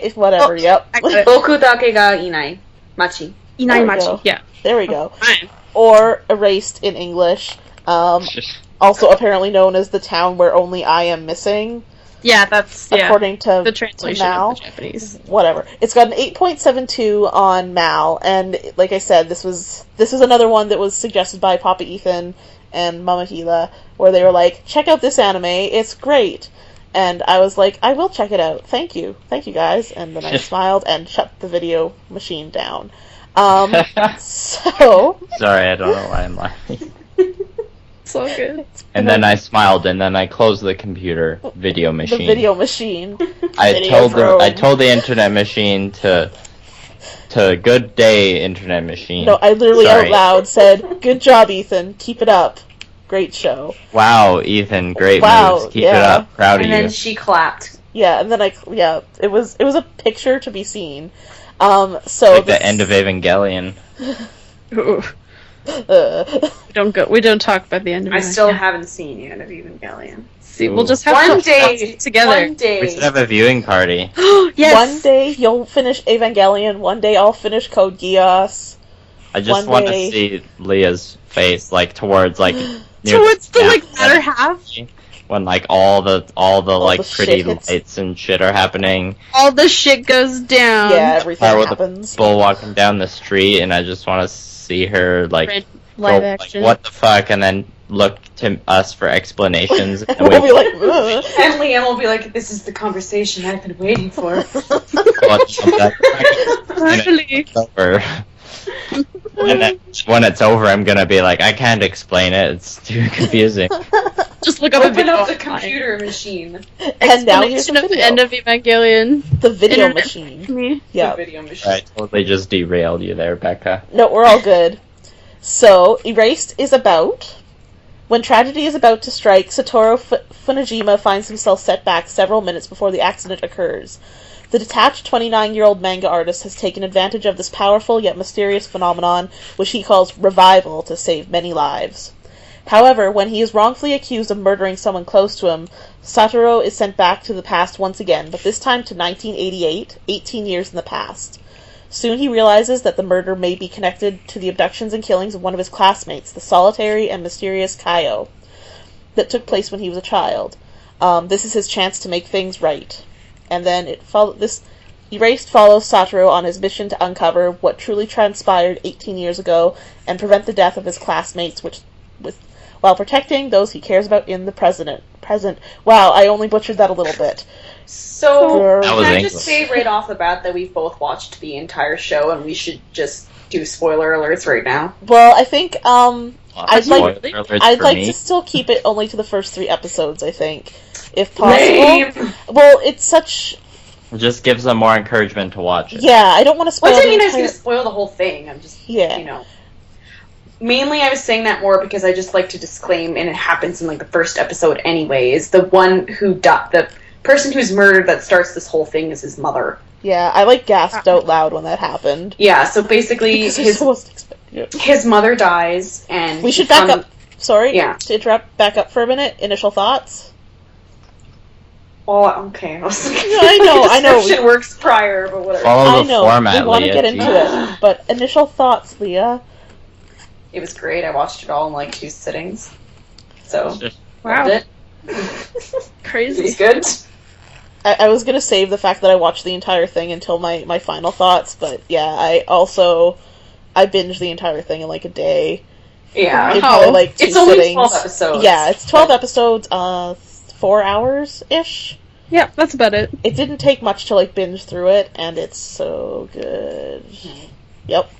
if whatever, yep. I got it. Boku Dake ga Inai. Machi. There Inai we Machi. go. Yeah. There we go. Fine. Or Erased in English. Also apparently known as the town where only I am missing. Yeah, that's according to the translation Mal. of the Japanese. Whatever. It's got an 8.72 on Mal, and like I said, this is another one that was suggested by Papa Ethan and Mama Hila, where they were like, check out this anime, it's great. And I was like, I will check it out. Thank you guys. And then I smiled and shut the video machine down. So Sorry, I don't know why I'm laughing. So good. And then I smiled, and then I closed the computer video machine. the video machine. I told the internet machine to good day, internet machine. No, I literally Sorry. out loud said, good job, Ethan. Keep it up. Great show. Wow, Ethan, great Wow, moves. Keep yeah. it up. Proud of And you. then she clapped. Yeah, and then it was a picture to be seen. So Like the end of Evangelion. Ooh. We don't talk about the end of it. I still haven't seen the end of Evangelion. See, we'll just have One to day, watch it together. One day. We should have a viewing party. Yes. One day you'll finish Evangelion, one day I'll finish Code Geass. I just One want day. to see Leah's face, like towards like near Towards the snap latter half. when like all the like the pretty shit hits. lights and shit are happening. All the shit goes down. Yeah, everything Or with the happens. people walking down the street, and I just want to see her like Red go, live like, action. what the fuck, and then look to us for explanations. And We'll we be like, ugh. And Liam will be like, this is the conversation I've been waiting for. Finally. it's over. And then when it's over, I'm gonna be like, I can't explain it. It's too confusing. Just look up a Open video. up the online. computer machine. And now here's Explanation the of the video. end of Evangelion. The video Internet. machine. Me. The Yeah. video machine. I totally just derailed you there, Becca. No, we're all good. So, Erased is about... When tragedy is about to strike, Satoru Funajima finds himself set back several minutes before the accident occurs. The detached 29-year-old manga artist has taken advantage of this powerful yet mysterious phenomenon, which he calls revival, to save many lives. However, when he is wrongfully accused of murdering someone close to him, Satoru is sent back to the past once again, but this time to 1988, 18 years in the past. Soon he realizes that the murder may be connected to the abductions and killings of one of his classmates, the solitary and mysterious Kaio, that took place when he was a child. This is his chance to make things right. And then Erased follows Satoru on his mission to uncover what truly transpired 18 years ago and prevent the death of his classmates, while protecting those he cares about in the present. Wow, I only butchered that a little bit. So, That can was I English. just say right off the bat that we've both watched the entire show and we should just do spoiler alerts right now? Well, I think I'd like Spoiler alerts for me. to still keep it only to the first 3 episodes, I think, if possible. Lame. Well, it's such... It just gives them more encouragement to watch it. Yeah, I don't want to spoil What does that mean the I was going entire... to spoil the whole thing? I'm just, Yeah. you know. Mainly I was saying that more because I just like to disclaim, and it happens in like the first episode anyway, is the one who the person who's murdered that starts this whole thing is his mother. Yeah, I like gasped out loud when that happened. Yeah, so basically Because I wasn't expecting it. his mother dies, and We he should back comes- up. Sorry, Yeah. to interrupt, back up for a minute. Initial thoughts? Oh, okay. I was like, I know, I know. Description works prior, but whatever. Follow I the know, format, we want to Leah. get into Jesus. it. But initial thoughts, Leah? It was great. I watched it all in like 2 sittings. So, Wow. loved it. It Crazy. was good. I was going to save the fact that I watched the entire thing until my final thoughts, but yeah, I binged the entire thing in like a day. Yeah. In probably like 2 It's only sittings. 12 episodes. Yeah, it's 12 episodes, 4 hours-ish. Yeah, that's about it. It didn't take much to like binge through it, and it's so good. Yep.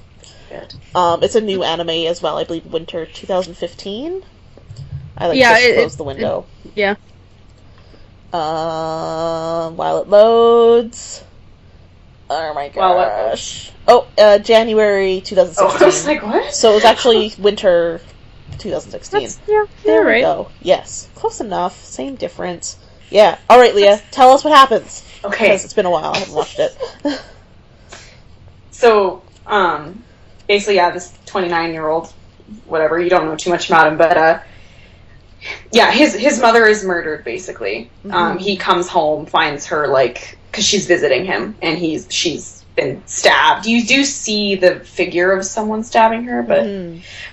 Good. It's a new anime as well, I believe winter 2015. I like Yeah, to close the window. Yeah. While it loads. Oh my While what gosh. January 2016. Oh, I was like, what? So it was actually winter 2016. Yeah, There we right. go. Yes. Close enough. Same difference. Yeah. Alright, Leah. Tell us what happens. Okay. Because it's been a while. I haven't watched it. So, basically, yeah, this 29-year-old, whatever, you don't know too much about him, but, yeah, his mother is murdered, basically. Mhm. He comes home, finds her, like, because she's visiting him, and she's been stabbed. You do see the figure of someone stabbing her, but,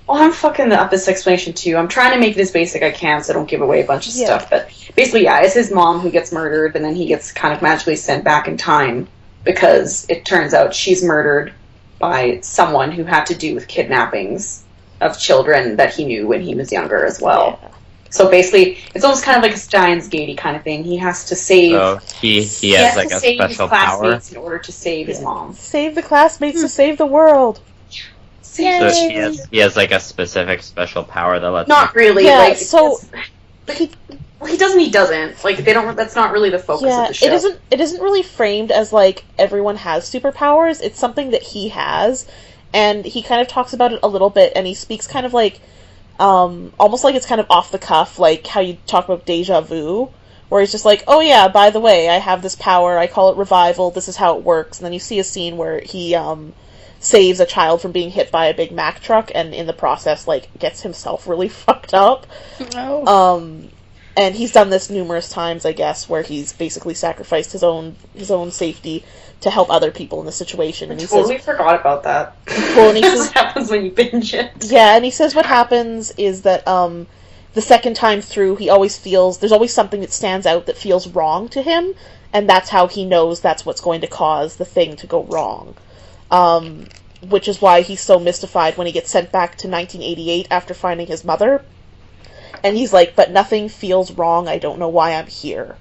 well, I'm fucking up this explanation, too. I'm trying to make it as basic I can so I don't give away a bunch of stuff, but basically, yeah, it's his mom who gets murdered, and then he gets kind of magically sent back in time, because it turns out she's murdered by someone who had to do with kidnappings of children that he knew when he was younger as well. Yeah. So basically, it's almost kind of like a Steins Gate kind of thing. He has to save. So he has like to a save special his power. classmates in order to save his mom. Save the classmates to save the world. So he has like a specific special power that lets Not him... really. Yeah, like, so he doesn't. He doesn't. Like they don't. That's not really the focus of the show. It isn't really framed as like everyone has superpowers. It's something that he has, and he kind of talks about it a little bit, and he speaks kind of like, almost like it's kind of off the cuff, like how you talk about deja vu, where he's just like, oh yeah, by the way, I have this power, I call it revival, this is how it works, and then you see a scene where he, saves a child from being hit by a Big Mac truck, and in the process, like, gets himself really fucked up. Oh. And he's done this numerous times, I guess, where he's basically sacrificed his own safety to help other people in the situation. And he totally forgot about that. Well, and he That's says, what happens when you binge it. yeah, and he says what happens is that the second time through, he always feels there's always something that stands out that feels wrong to him, and that's how he knows that's what's going to cause the thing to go wrong. Which is why he's so mystified when he gets sent back to 1988 after finding his mother. And he's like, but nothing feels wrong, I don't know why I'm here.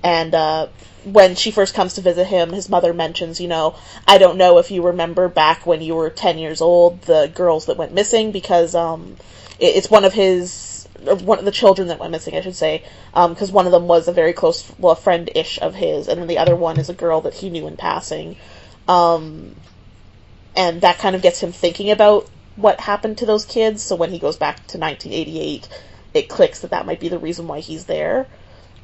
And when she first comes to visit him, his mother mentions, I don't know if you remember back when you were 10 years old, the girls that went missing, because it's one of the children that went missing, I should say, because one of them was a very close, friend-ish of his, and then the other one is a girl that he knew in passing. And that kind of gets him thinking about what happened to those kids, so when he goes back to 1988, it clicks that might be the reason why he's there.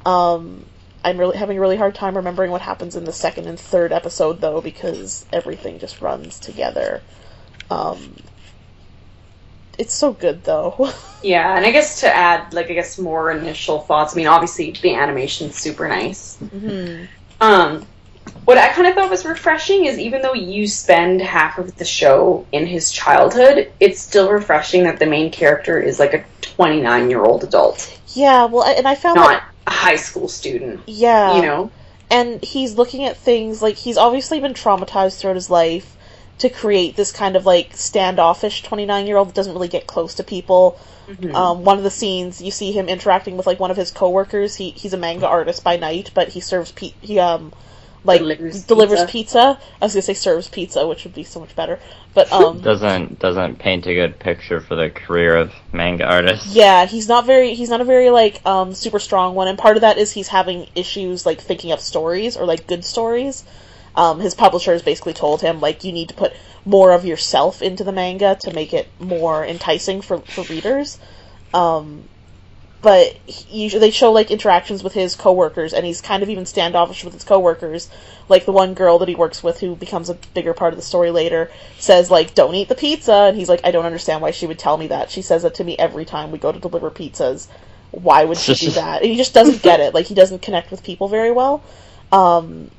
I'm really having a really hard time remembering what happens in the second and third episode, though, because everything just runs together. It's so good, though. Yeah, and I guess to add, more initial thoughts, I mean, obviously, the animation's super nice. Mm-hmm. What I kind of thought was refreshing is even though you spend half of the show in his childhood, it's still refreshing that the main character is like a 29-year-old adult. Yeah, well, and I found not a high school student. Yeah. And he's looking at things, like, he's obviously been traumatized throughout his life to create this kind of, like, standoffish 29-year-old that doesn't really get close to people. Mm-hmm. One of the scenes, you see him interacting with, like, one of his coworkers. He's a manga artist by night, but he serves delivers pizza. I was gonna say serves pizza, which would be so much better. But doesn't paint a good picture for the career of manga artists. Yeah, he's not a very like super strong one, and part of that is he's having issues like thinking up stories or like good stories. His publishers basically told him like you need to put more of yourself into the manga to make it more enticing for readers. But they show, like, interactions with his coworkers, and he's kind of even standoffish with his coworkers. Like, the one girl that he works with, who becomes a bigger part of the story later, says, like, don't eat the pizza, and he's like, I don't understand why she would tell me that. She says that to me every time we go to deliver pizzas. Why would she do that? And he just doesn't get it. Like, he doesn't connect with people very well. And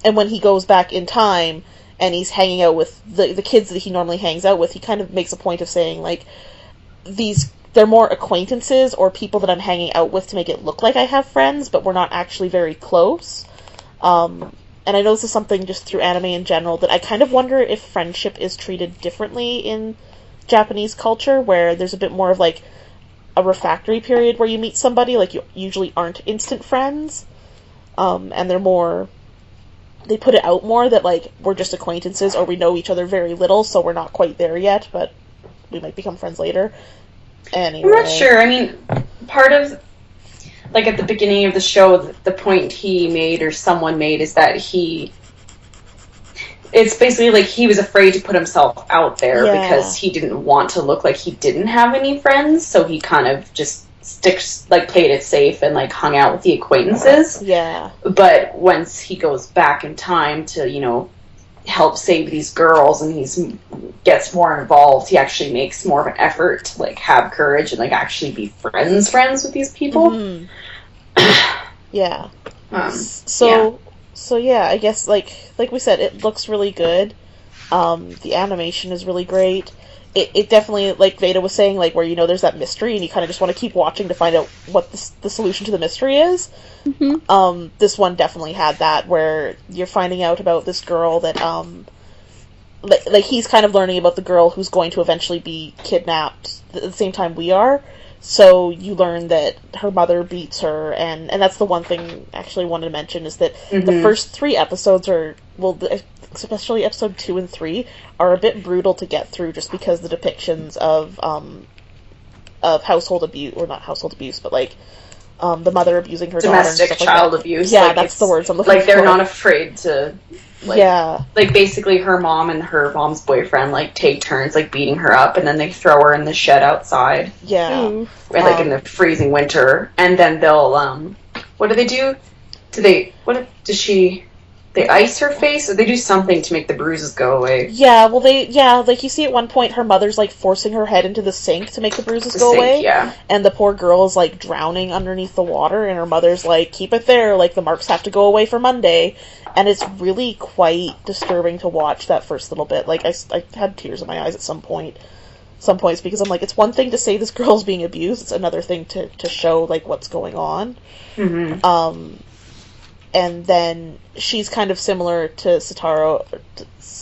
when he goes back in time, and he's hanging out with the kids that he normally hangs out with, he kind of makes a point of saying, like, they're more acquaintances or people that I'm hanging out with to make it look like I have friends, but we're not actually very close. And I know this is something just through anime in general that I kind of wonder if friendship is treated differently in Japanese culture, where there's a bit more of like a refractory period where you meet somebody, like you usually aren't instant friends. And they put it out more that like we're just acquaintances or we know each other very little, so we're not quite there yet, but we might become friends later. Anyway. I'm not sure. I mean, part of, like, at the beginning of the show, the point he made or someone made is that it's basically like he was afraid to put himself out there because he didn't want to look like he didn't have any friends, so he kind of just played it safe and, like, hung out with the acquaintances. Yeah. But once he goes back in time to, you know, help save these girls and he gets more involved, he actually makes more of an effort to, like, have courage and, like, actually be friends with these people. Mm-hmm. Yeah. Yeah. So yeah, I guess like we said, it looks really good. The animation is really great. It definitely, like Veda was saying, like, where, you know, there's that mystery and you kind of just want to keep watching to find out what the solution to the mystery is. Mm-hmm. This one definitely had that, where you're finding out about this girl that, like he's kind of learning about the girl who's going to eventually be kidnapped at the same time we are. So you learn that her mother beats her, and that's the one thing I actually wanted to mention, is that the first 3 episodes are, well, especially episode 2 and 3, are a bit brutal to get through just because the depictions of household abuse, or not household abuse, but, like, the mother abusing her domestic daughter and stuff child like that. abuse. Yeah, like, that's the words I'm looking for. Like, they're not afraid to, like, yeah. Like, basically her mom and her mom's boyfriend, like, take turns, like, beating her up, and then they throw her in the shed outside. Yeah. Ooh. Like, in the freezing winter. And then they'll, what do they do? They ice her face, or they do something to make the bruises go away. Yeah, well, like, you see at one point her mother's, like, forcing her head into the sink to make the bruises go away. Yeah. And the poor girl is, like, drowning underneath the water, and her mother's like, keep it there, like, the marks have to go away for Monday. And it's really quite disturbing to watch that first little bit. Like, I had tears in my eyes at some points, because I'm like, it's one thing to say this girl's being abused, it's another thing to show, like, what's going on. Mm-hmm. And then she's kind of similar to Satoru,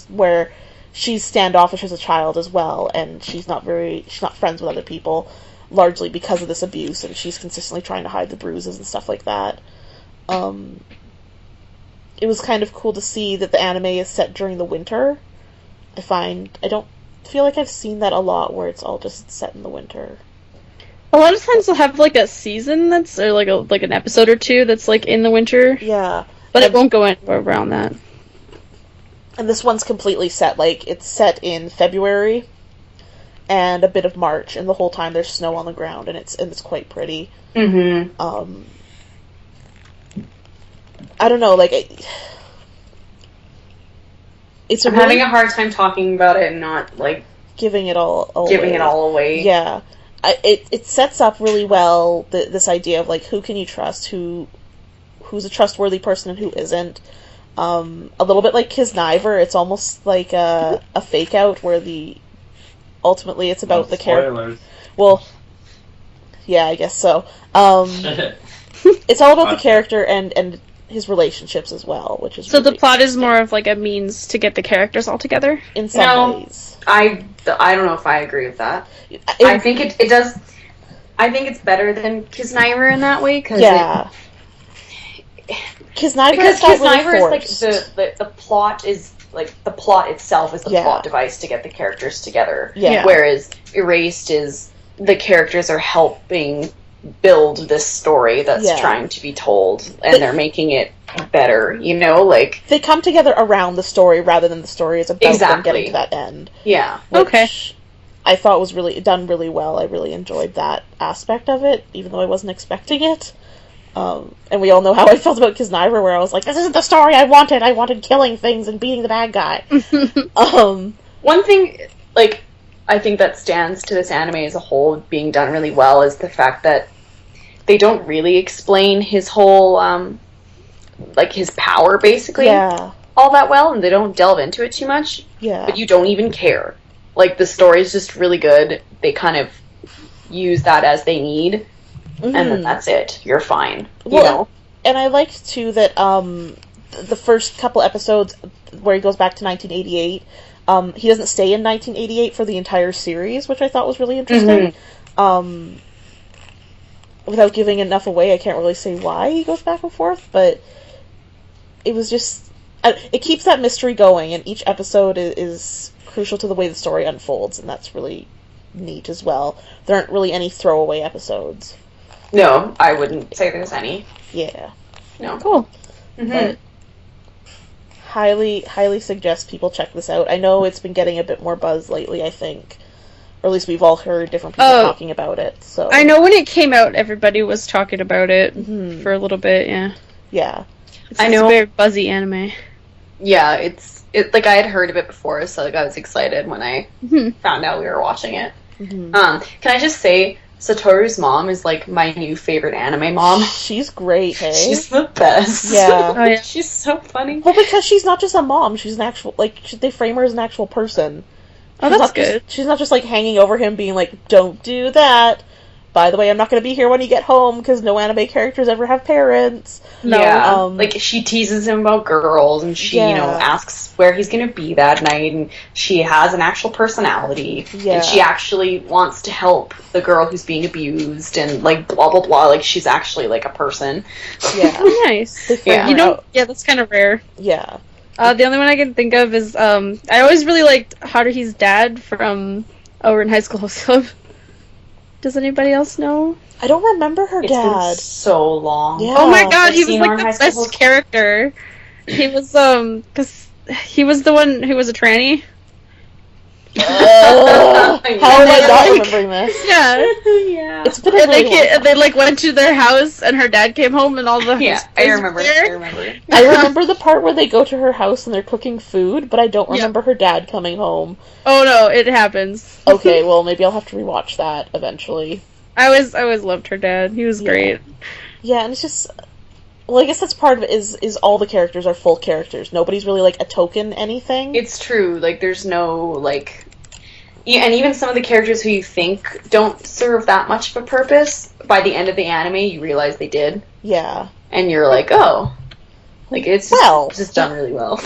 where she's standoffish as a child as well, and she's not friends with other people, largely because of this abuse, and she's consistently trying to hide the bruises and stuff like that. It was kind of cool to see that the anime is set during the winter. I don't feel like I've seen that a lot, where it's all just set in the winter. A lot of times they'll have, like, a season that's, or like an episode or two that's, like, in the winter. Yeah. But it won't go anywhere around that. And this one's completely set, like, it's set in February and a bit of March, and the whole time there's snow on the ground, and it's quite pretty. Mm-hmm. I don't know, like, I'm having a hard time talking about it and not, like, giving it all away. Yeah. It sets up really well this idea of, like, who can you trust, who's a trustworthy person and who isn't. A little bit like Kisniver, it's almost like a fake out where ultimately it's about the character. Well, yeah, I guess so. It's all about the character and his relationships as well, which is so really the plot is more of, like, a means to get the characters all together. In some ways. I don't know if I agree with that. I think it does. I think it's better than Kisniver in that way, Kisniver is like the plot is, like, the plot itself is the plot device to get the characters together. Yeah. Whereas Erased is the characters are helping build this story that's trying to be told, and they're making it better, you know, like, they come together around the story rather than the story is about them getting to that end. Yeah. Which I thought was really done really well. I really enjoyed that aspect of it, even though I wasn't expecting it. And we all know how I felt about Kisniver, where I was like, this isn't the story I wanted. I wanted killing things and beating the bad guy. One thing, like, I think that stands to this anime as a whole being done really well is the fact that they don't really explain his whole, like, his power, basically, all that well, and they don't delve into it too much. Yeah. But you don't even care. Like, the story's just really good. They kind of use that as they need, and then that's it. You're fine. You know? And I liked, too, that the first couple episodes where he goes back to 1988, he doesn't stay in 1988 for the entire series, which I thought was really interesting. Without giving enough away, I can't really say why he goes back and forth, but it was just... it keeps that mystery going, and each episode is crucial to the way the story unfolds, and that's really neat as well. There aren't really any throwaway episodes. No, I wouldn't say there's any. Yeah. No. Cool. But highly suggest people check this out. I know it's been getting a bit more buzz lately, I think. Or at least we've all heard different people talking about it. So I know when it came out, everybody was talking about it for a little bit, yeah. Yeah. It's a very buzzy anime. Yeah, it's like I had heard of it before, so like I was excited when I found out we were watching it. Can I just say, Satoru's mom is like my new favorite anime mom. She's great, hey? She's the best. Yeah. Oh, yeah. She's so funny. Well, because she's not just a mom, she's an actual, like, they frame her as an actual person. Oh, She's that's not good. she's not just, like, hanging over him being like, don't do that. By the way, I'm not going to be here when you get home, because no anime characters ever have parents. No. Yeah, like, she teases him about girls, and she, you know, asks where he's gonna be that night, and she has an actual personality, and she actually wants to help the girl who's being abused, and, like, blah, blah, blah, like, she's actually, like, a person. Yeah. Oh, nice. Yeah. You know, that's kind of rare. Yeah. The only one I can think of is, I always really liked Haruhi's dad from Over in High School Club. Does anybody else know? I don't remember her It's dad. been so long. Yeah. Oh my god, he was seen like her in the High School best Host- character. He was, because he was the one who was a tranny. How am I not remembering this? Yeah. Yeah. It's been a And really long they like went to their house, and her dad came home, and all the Yeah, house I boys remember. were there. I remember. I remember the part where they go to her house and they're cooking food, but I don't remember her dad coming home. Oh no, it happens. Okay, well, maybe I'll have to rewatch that eventually. I always loved her dad. He was great. Yeah, and it's just... Well, I guess that's part of it, is all the characters are full characters. Nobody's really, like, a token anything. It's true. Like, there's no, like... Yeah, and even some of the characters who you think don't serve that much of a purpose, by the end of the anime, you realize they did. Yeah. And you're like, oh. Like, it's just done really well.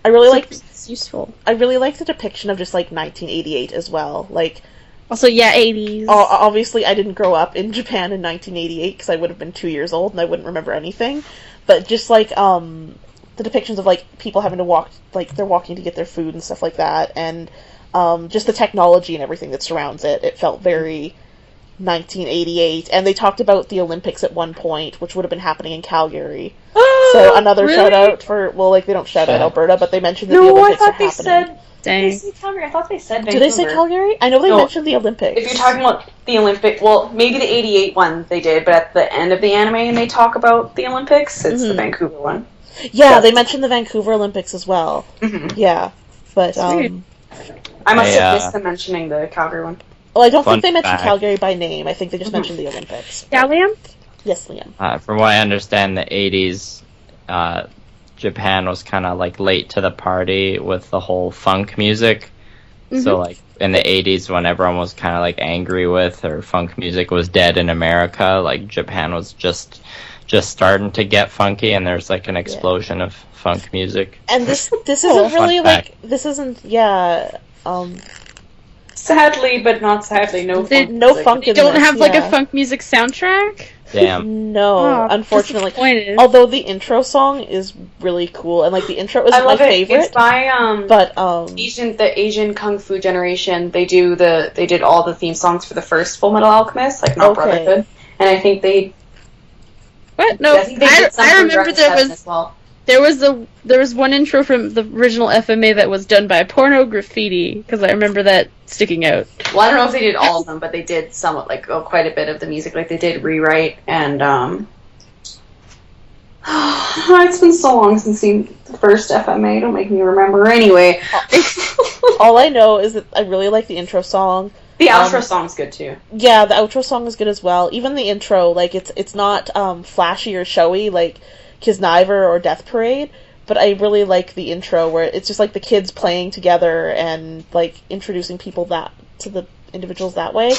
I really like... It's useful. I really like the depiction of just, like, 1988 as well. Like... Also, yeah, 80s. Obviously, I didn't grow up in Japan in 1988 because I would have been 2 years old and I wouldn't remember anything. But just like the depictions of like people having to walk, like they're walking to get their food and stuff like that, and just the technology and everything that surrounds it. It felt very 1988. And they talked about the Olympics at one point, which would have been happening in Calgary. So another really? shout out for like they don't shout out Alberta, but they mentioned that the No, I Olympics are thought they happening. said... Dang. Did they say Calgary? I thought they said Vancouver. Did they say Calgary? I know they mentioned the Olympics. If you're talking about the Olympic, well, maybe the 88 one they did, but at the end of the anime and they talk about the Olympics, it's the Vancouver one. Yeah, they mentioned the Vancouver Olympics as well. Yeah, but I must have missed them mentioning the Calgary one. well, I don't think Fun they mentioned fact. Calgary by name. I think they just mentioned the Olympics. Yeah, Liam? Yes, Liam. From what I understand, the 80s, Japan was kind of like late to the party with the whole funk music. So like in the 80s, when everyone was kind of like angry with or funk music was dead in America, like Japan was just starting to get funky, and there's like an explosion of funk music. And this isn't really Fun like fact. this isn't Sadly, but not sadly, no They- funk. no music. funk They in don't this, have like yeah. a funk music soundtrack? Damn. No, Oh, unfortunately. disappointed. Although the intro song is really cool, and like the intro is I my love it. favorite. It's by But the Asian Kung Fu generation. They did all the theme songs for the first Full Metal Alchemist, like not Okay. Brotherhood, and I think they. What? No, I think they did some I for remember Dragon there 7 was as well. there was one intro from the original FMA that was done by Porno Graffiti, because I remember that sticking out. Well, I don't know if they did all of them, but they did somewhat, like, quite a bit of the music. Like, they did Rewrite, and, it's been so long since the first FMA, don't make me remember. Anyway. all I know is that I really like the intro song. The outro song's good, too. Yeah, the outro song is good as well. Even the intro, like it's not flashy or showy like Kisniver or Death Parade, but I really like the intro where it's just like the kids playing together and like introducing people to the individuals that way.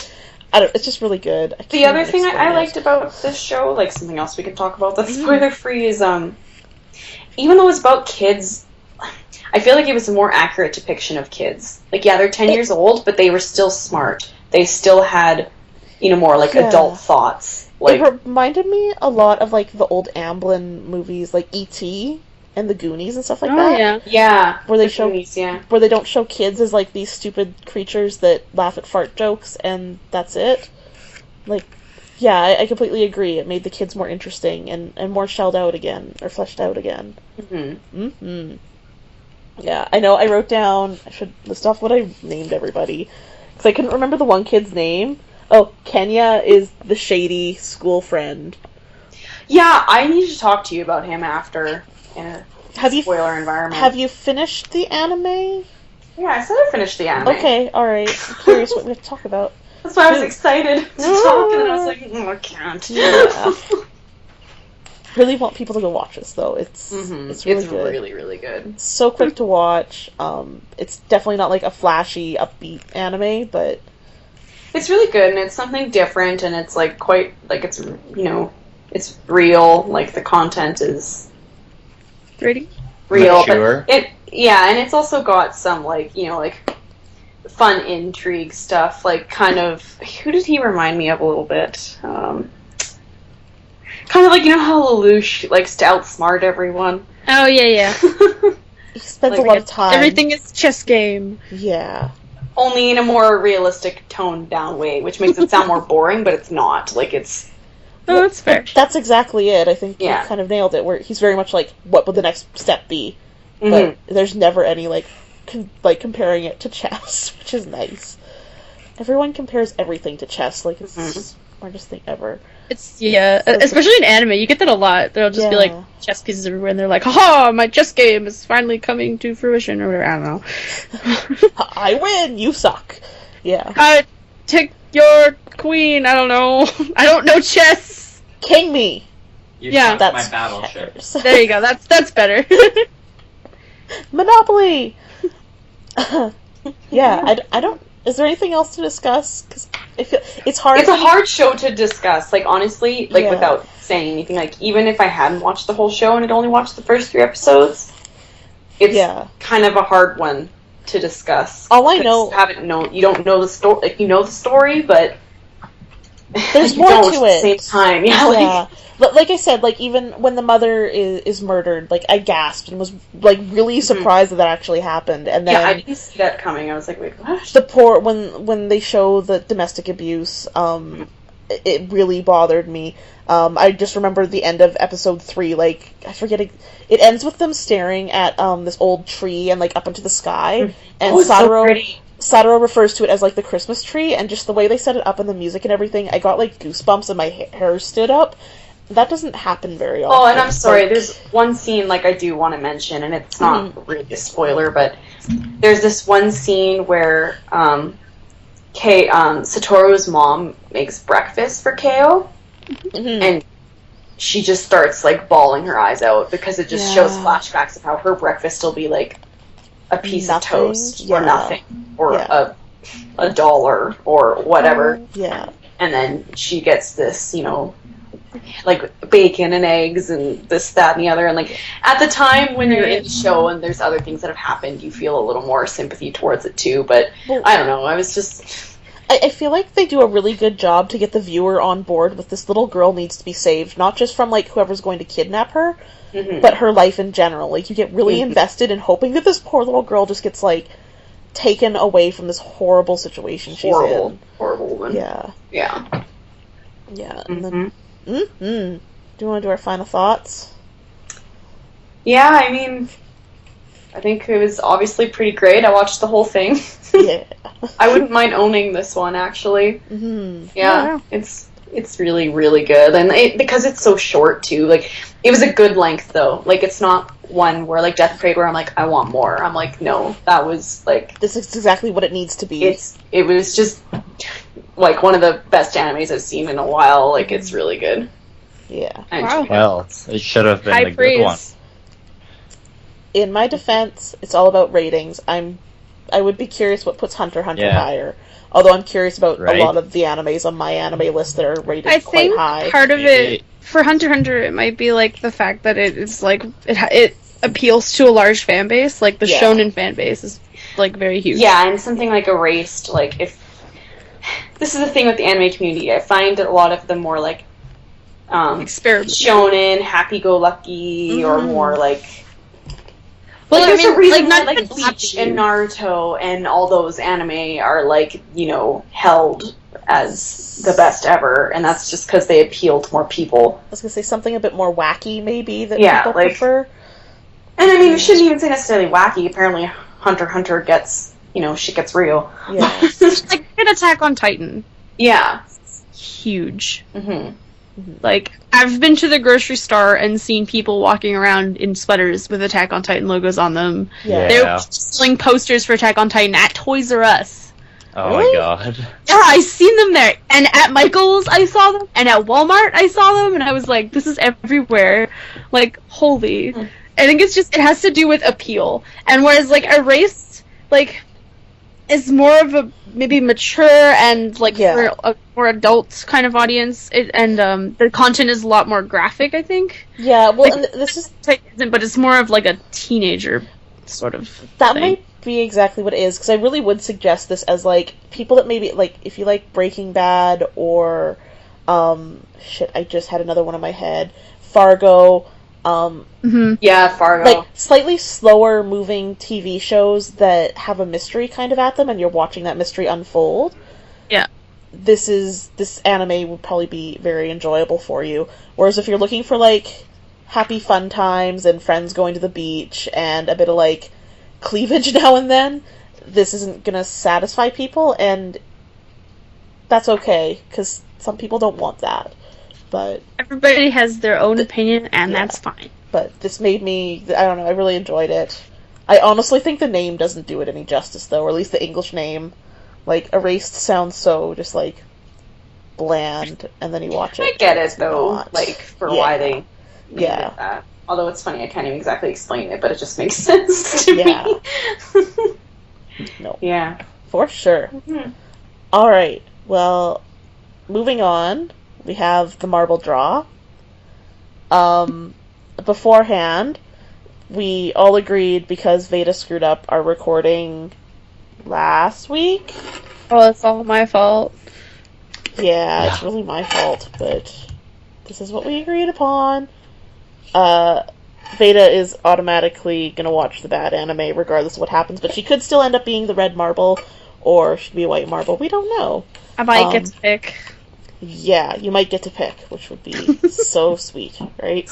It's just really good. The other thing I liked about this show, like something else we can talk about that's spoiler free, is even though it's about kids, I feel like it was a more accurate depiction of kids. Like, yeah, they're 10 years old, but they were still smart. They still had, more like adult thoughts. Like, it reminded me a lot of like the old Amblin movies, like E.T. and the Goonies and stuff like that. Yeah. yeah, Where they the show Goonies, yeah. where they don't show kids as like these stupid creatures that laugh at fart jokes and that's it. Like, Yeah, I completely agree. It made the kids more interesting and more shelled out again, or fleshed out again. Yeah, I know I wrote down, I should list off what I named everybody, because I couldn't remember the one kid's name. Oh, Kenya is the shady school friend. Yeah, I need to talk to you about him after in a spoiler environment. Have you finished the anime? Yeah, I said I finished the anime. Okay, alright. I'm curious what we have to talk about. That's why I was excited to talk, and then I was like, I can't. Yeah. Really want people to go watch this, though. It's really good. Really, really good. It's so quick to watch. It's definitely not like a flashy, upbeat anime, but it's really good, and it's something different, and it's like quite like it's it's real. Like the content is Ready? real, Mature. but and it's also got some like fun intrigue stuff. Like kind of who did he remind me of a little bit? Kind of like how Lelouch likes to outsmart everyone. Oh yeah. he spends Like, a lot of time. Everything is chess game. Yeah. Only in a more realistic, toned down way, which makes it sound more boring, but it's not. Like it's. Oh, that's fair. That's exactly it. I think you Yeah. kind of nailed it. Where he's very much like, what would the next step be? But there's never any comparing it to chess, which is nice. Everyone compares everything to chess, like it's the smartest thing ever. It's especially in anime, you get that a lot. There'll just be like chess pieces everywhere, and they're like, "Haha, my chess game is finally coming to fruition," or whatever. I don't know. I win. You suck. Yeah. I take your queen. I don't know. I don't know chess. King me. You Yeah. that's my That's battleship. checkers. There you go. That's better. Monopoly. Yeah. I don't. Is there anything else to discuss? Because I feel it's hard. It's a hard show to discuss. Like honestly, Yeah. without saying anything. Like even if I hadn't watched the whole show and had only watched the first 3 episodes, it's kind of a hard one to discuss. All I know, you don't know the story. Like you know the story, but there's you more don't to at it. the same time. Yeah. But like I said, like even when the mother is murdered, like I gasped and was like really surprised that actually happened. And then I didn't see that coming. I was like, wait, what? the poor when they show the domestic abuse, it really bothered me. I just remember the end of episode 3. Like I forget it ends with them staring at this old tree and like up into the sky, and it's so pretty. Satoru refers to it as like the Christmas tree, and just the way they set it up and the music and everything, I got like goosebumps and my hair stood up. That doesn't happen very often. Oh, and I'm sorry, there's one scene I do want to mention, and it's not really a spoiler, but there's this one scene where Satoru's mom makes breakfast for KO, and she just starts bawling her eyes out because it just shows flashbacks of how her breakfast will be like a piece of toast or nothing or a dollar or whatever. And then she gets this, bacon and eggs and this, that, and the other. And at the time when you're in the show and there's other things that have happened, you feel a little more sympathy towards it too. But I don't know. I was just. I feel like they do a really good job to get the viewer on board with this little girl needs to be saved, not just from whoever's going to kidnap her, but her life in general. You get really invested in hoping that this poor little girl just gets taken away from this horrible situation she's in. Horrible woman. Yeah. And then, do you want to do our final thoughts? Yeah, I mean, I think it was obviously pretty great. I watched the whole thing. Yeah. I wouldn't mind owning this one, actually. Yeah, it's really, really good. And because it's so short, too. It was a good length, though. It's not one where, Death Parade, where I'm I want more. I'm no, that was, This is exactly what it needs to be. It was just, one of the best animes I've seen in a while. It's really good. Yeah. Wow. Well, it should have been High the praise. good one. In my defense, it's all about ratings. I would be curious what puts Hunter x Hunter higher. Although I'm curious about a lot of the animes on my anime list that are rated quite high. I think part of it, for Hunter x Hunter, it might be the fact that it's it appeals to a large fan base. The shonen fan base is very huge. Yeah, and something like Erased, if this is the thing with the anime community, I find a lot of the more experiment shonen, happy-go-lucky, or more Well, Like, I there's a mean, reason like, why, not like, even Bleach happy. and Naruto and all those anime are, like, you know, held as the best ever, and that's just because they appeal to more people. I was gonna say something a bit more wacky, maybe, that Yeah, people like- prefer. And I mean, you shouldn't even say necessarily wacky. Apparently, Hunter x Hunter gets, you know, shit gets real. Yeah. Like, an Attack on Titan. Yeah. Huge. hmm Like, I've been to the grocery store and seen people walking around in sweaters with Attack on Titan logos on them. Yeah. They're selling posters for Attack on Titan at Toys R Us. Oh Really? my god. Yeah, I seen them there. And at Michael's, I saw them. And at Walmart, I saw them. And I was like, this is everywhere. Like, holy. I think it's just, it has to do with appeal. And whereas, like, Erased, like, is more of a maybe mature and, like, Yeah. for a more adult kind of audience. The content is a lot more graphic, I think. Yeah, well, Like- and this is But it's more of, like, a teenager sort of that thing. might be exactly what it is, because I really would suggest this as, like, people that maybe, like, if you like Breaking Bad or, I just had another one in my head, Fargo, Mm-hmm. Yeah, Fargo. like, slightly slower moving TV shows that have a mystery kind of at them, and you're watching that mystery unfold. Yeah. This anime would probably be very enjoyable for you. Whereas if you're looking for, like, happy fun times and friends going to the beach and a bit of, like, cleavage now and then, this isn't gonna satisfy people, and that's okay, because some people don't want that. But Everybody has their own opinion, and Yeah. that's fine. this made me, I don't know, I really enjoyed it. I honestly think the name doesn't do it any justice, though, or at least the English name. Like, Erased sounds so just, like, bland, and then you watch it. I get it, it's though, not. like, for Yeah. why they made Yeah. it that. Although it's funny, I can't even exactly explain it, but it just makes sense to Yeah. me. No. Yeah. For sure. Mhm. Alright, well, moving on, we have the marble draw. Beforehand, we all agreed, because Veda screwed up our recording last week. Oh, it's all my fault. Yeah, it's really my fault, but this is what we agreed upon. Veda is automatically gonna watch the bad anime regardless of what happens, but she could still end up being the red marble, or she'd be a white marble. We don't know. I might get to pick. Yeah, you might get to pick, which would be so sweet, right?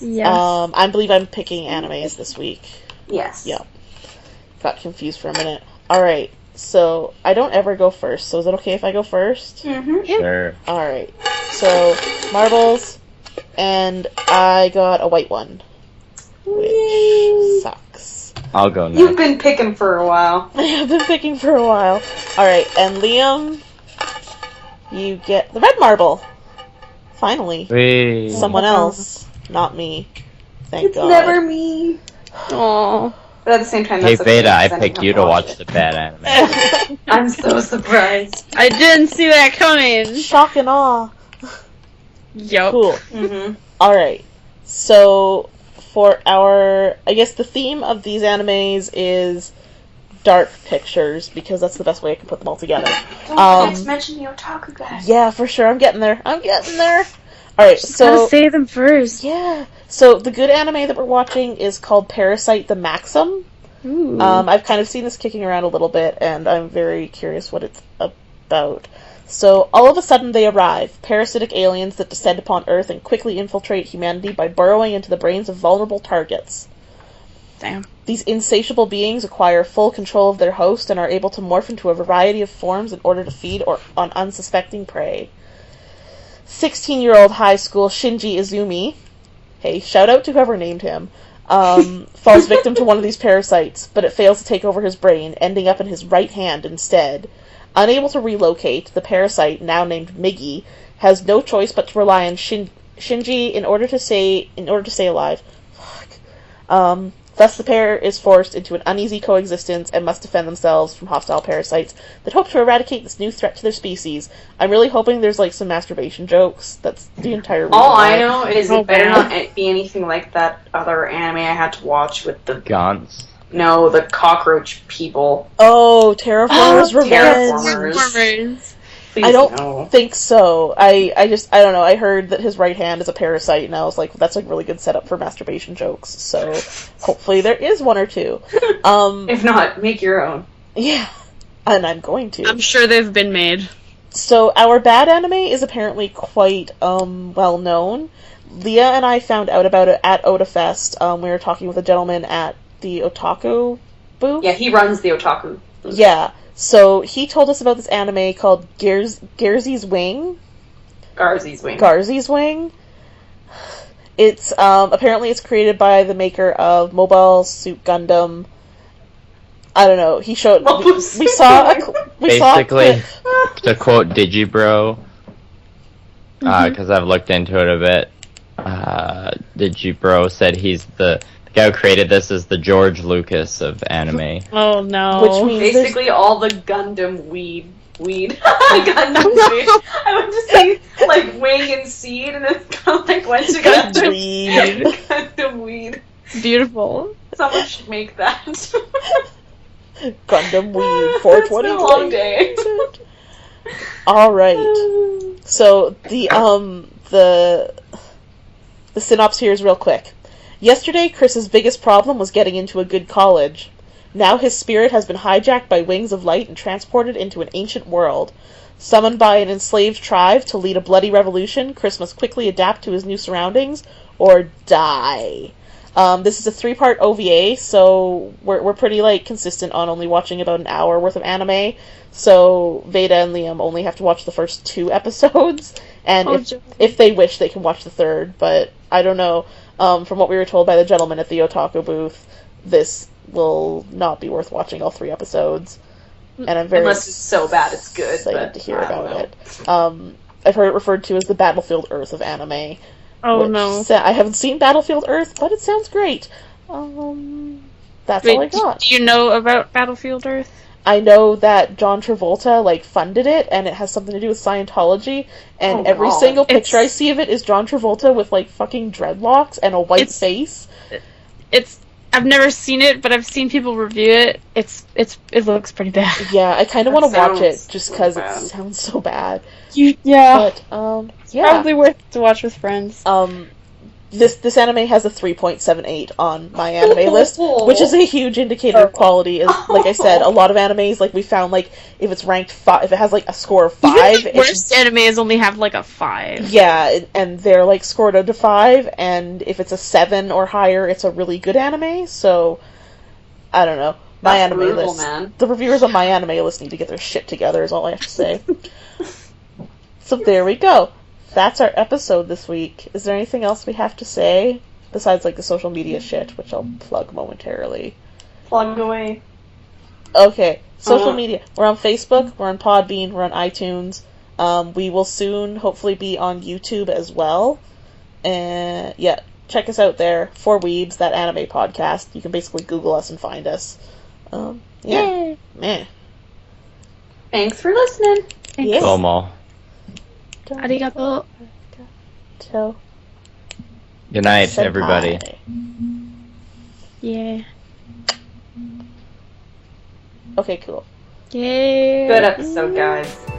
Yes. I believe I'm picking animes this week. Yes. Yeah. Got confused for a minute. Alright, so I don't ever go first, so is it okay if I go first? Mm-hmm. Sure. Alright, so marbles, and I got a white one, which sucks. I'll go next. You've been picking for a while. I have been picking for a while. Alright, and Liam, you get the red marble. Finally. Whee. Someone else, not me. Thank It's God. never me. Aww. But at the same time, Hey that's okay, Veda, I 'cause don't picked have you to watch it. the bad anime. I'm so surprised. I didn't see that coming. Shock and awe. Yup. Cool. Mm-hmm. Alright, so for I guess the theme of these animes is dark pictures, because that's the best way I can put them all together. Don't forget to mention the otaku guy. Yeah, for sure, I'm getting there. Alright, Gotta so, say them first. yeah, so the good anime that we're watching is called Parasite the Maxim. Ooh. I've kind of seen this kicking around a little bit, and I'm very curious what it's about. So, all of a sudden they arrive, parasitic aliens that descend upon Earth and quickly infiltrate humanity by burrowing into the brains of vulnerable targets. Damn. These insatiable beings acquire full control of their host and are able to morph into a variety of forms in order to feed on unsuspecting prey. 16-year-old high school Shinji Izumi, hey, shout out to whoever named him, falls victim to one of these parasites, but it fails to take over his brain, ending up in his right hand instead. Unable to relocate, the parasite, now named Miggy, has no choice but to rely on Shinji in order to stay alive. Fuck. Thus the pair is forced into an uneasy coexistence and must defend themselves from hostile parasites that hope to eradicate this new threat to their species. I'm really hoping there's, like, some masturbation jokes. That's the entire reason All why. I know is Oh, it better man. not be anything like that other anime I had to watch with the Gaunt's. cockroach people. Oh, Terraformers Oh, Revenge. Terraformers. Please I don't no. think so. I don't know. I heard that his right hand is a parasite, and I was like, that's a really good setup for masturbation jokes. So hopefully there is one or two. If not, make your own. Yeah, and I'm going to. I'm sure they've been made. So our bad anime is apparently quite well known. Leah and I found out about it at Otafest. We were talking with a gentleman at the Otaku booth. Yeah, he runs the otaku. Yeah. So he told us about this anime called Garzy's Wing. Garzy's Wing. Garzy's Wing. It's apparently it's created by the maker of Mobile Suit Gundam. I don't know. He showed. We saw a Basically, clip. to quote Digibro, because I've looked into it a bit. Digibro said he's the guy who created this is the George Lucas of anime. Oh no. Which means Basically all the Gundam weed. Gundam weed. I would just say, like, wing and seed, and it's kind of like, once you got Gundam weed. Beautiful. Someone should make that. Gundam Weed 420. It's been a long day. All right. So the synopsis here is real quick. Yesterday, Chris's biggest problem was getting into a good college. Now his spirit has been hijacked by wings of light and transported into an ancient world. Summoned by an enslaved tribe to lead a bloody revolution, Chris must quickly adapt to his new surroundings or die. This is a 3-part OVA, so we're pretty consistent on only watching about an hour worth of anime. So Veda and Liam only have to watch the first 2 episodes, and if they wish, they can watch the third. But I don't know. From what we were told by the gentleman at the Otaku booth, this will not be worth watching all 3 episodes. And I'm very unless it's so bad it's good. excited to hear about it. I've heard it referred to as the Battlefield Earth of anime. Oh no. I haven't seen Battlefield Earth, but it sounds great. That's all I got. Do you know about Battlefield Earth? I know that John Travolta funded it, and it has something to do with Scientology. And every single picture I see of it is John Travolta with fucking dreadlocks and a white face. I've never seen it, but I've seen people review it. It looks pretty bad. Yeah, I kind of want to watch it just because so it bad. sounds so bad. Yeah. But yeah, Probably worth to watch with friends. This anime has a 3.78 on my anime list, which is a huge indicator of quality. Like I said, a lot of animes, we found, if it's ranked 5, if it has, a score of 5... Even the worst animes only have, a 5. Yeah, and they're, scored out of 5, and if it's a 7 or higher, it's a really good anime, so... I don't know. My That's anime brutal, list... man. The reviewers on my anime list need to get their shit together, is all I have to say. So there we go. That's our episode this week. Is there anything else we have to say? Besides, the social media shit, which I'll plug momentarily. Plug away. Okay, social media. We're on Facebook, we're on Podbean, we're on iTunes. We will soon, hopefully, be on YouTube as well. And, yeah, check us out there. 4Weebs, that anime podcast. You can basically Google us and find us. Yeah. Yay. Meh. Thanks for listening. Yes. Domo. Arigato. So, Good night, senpai. everybody. Yeah. Okay, cool. Yay. Good episode, guys.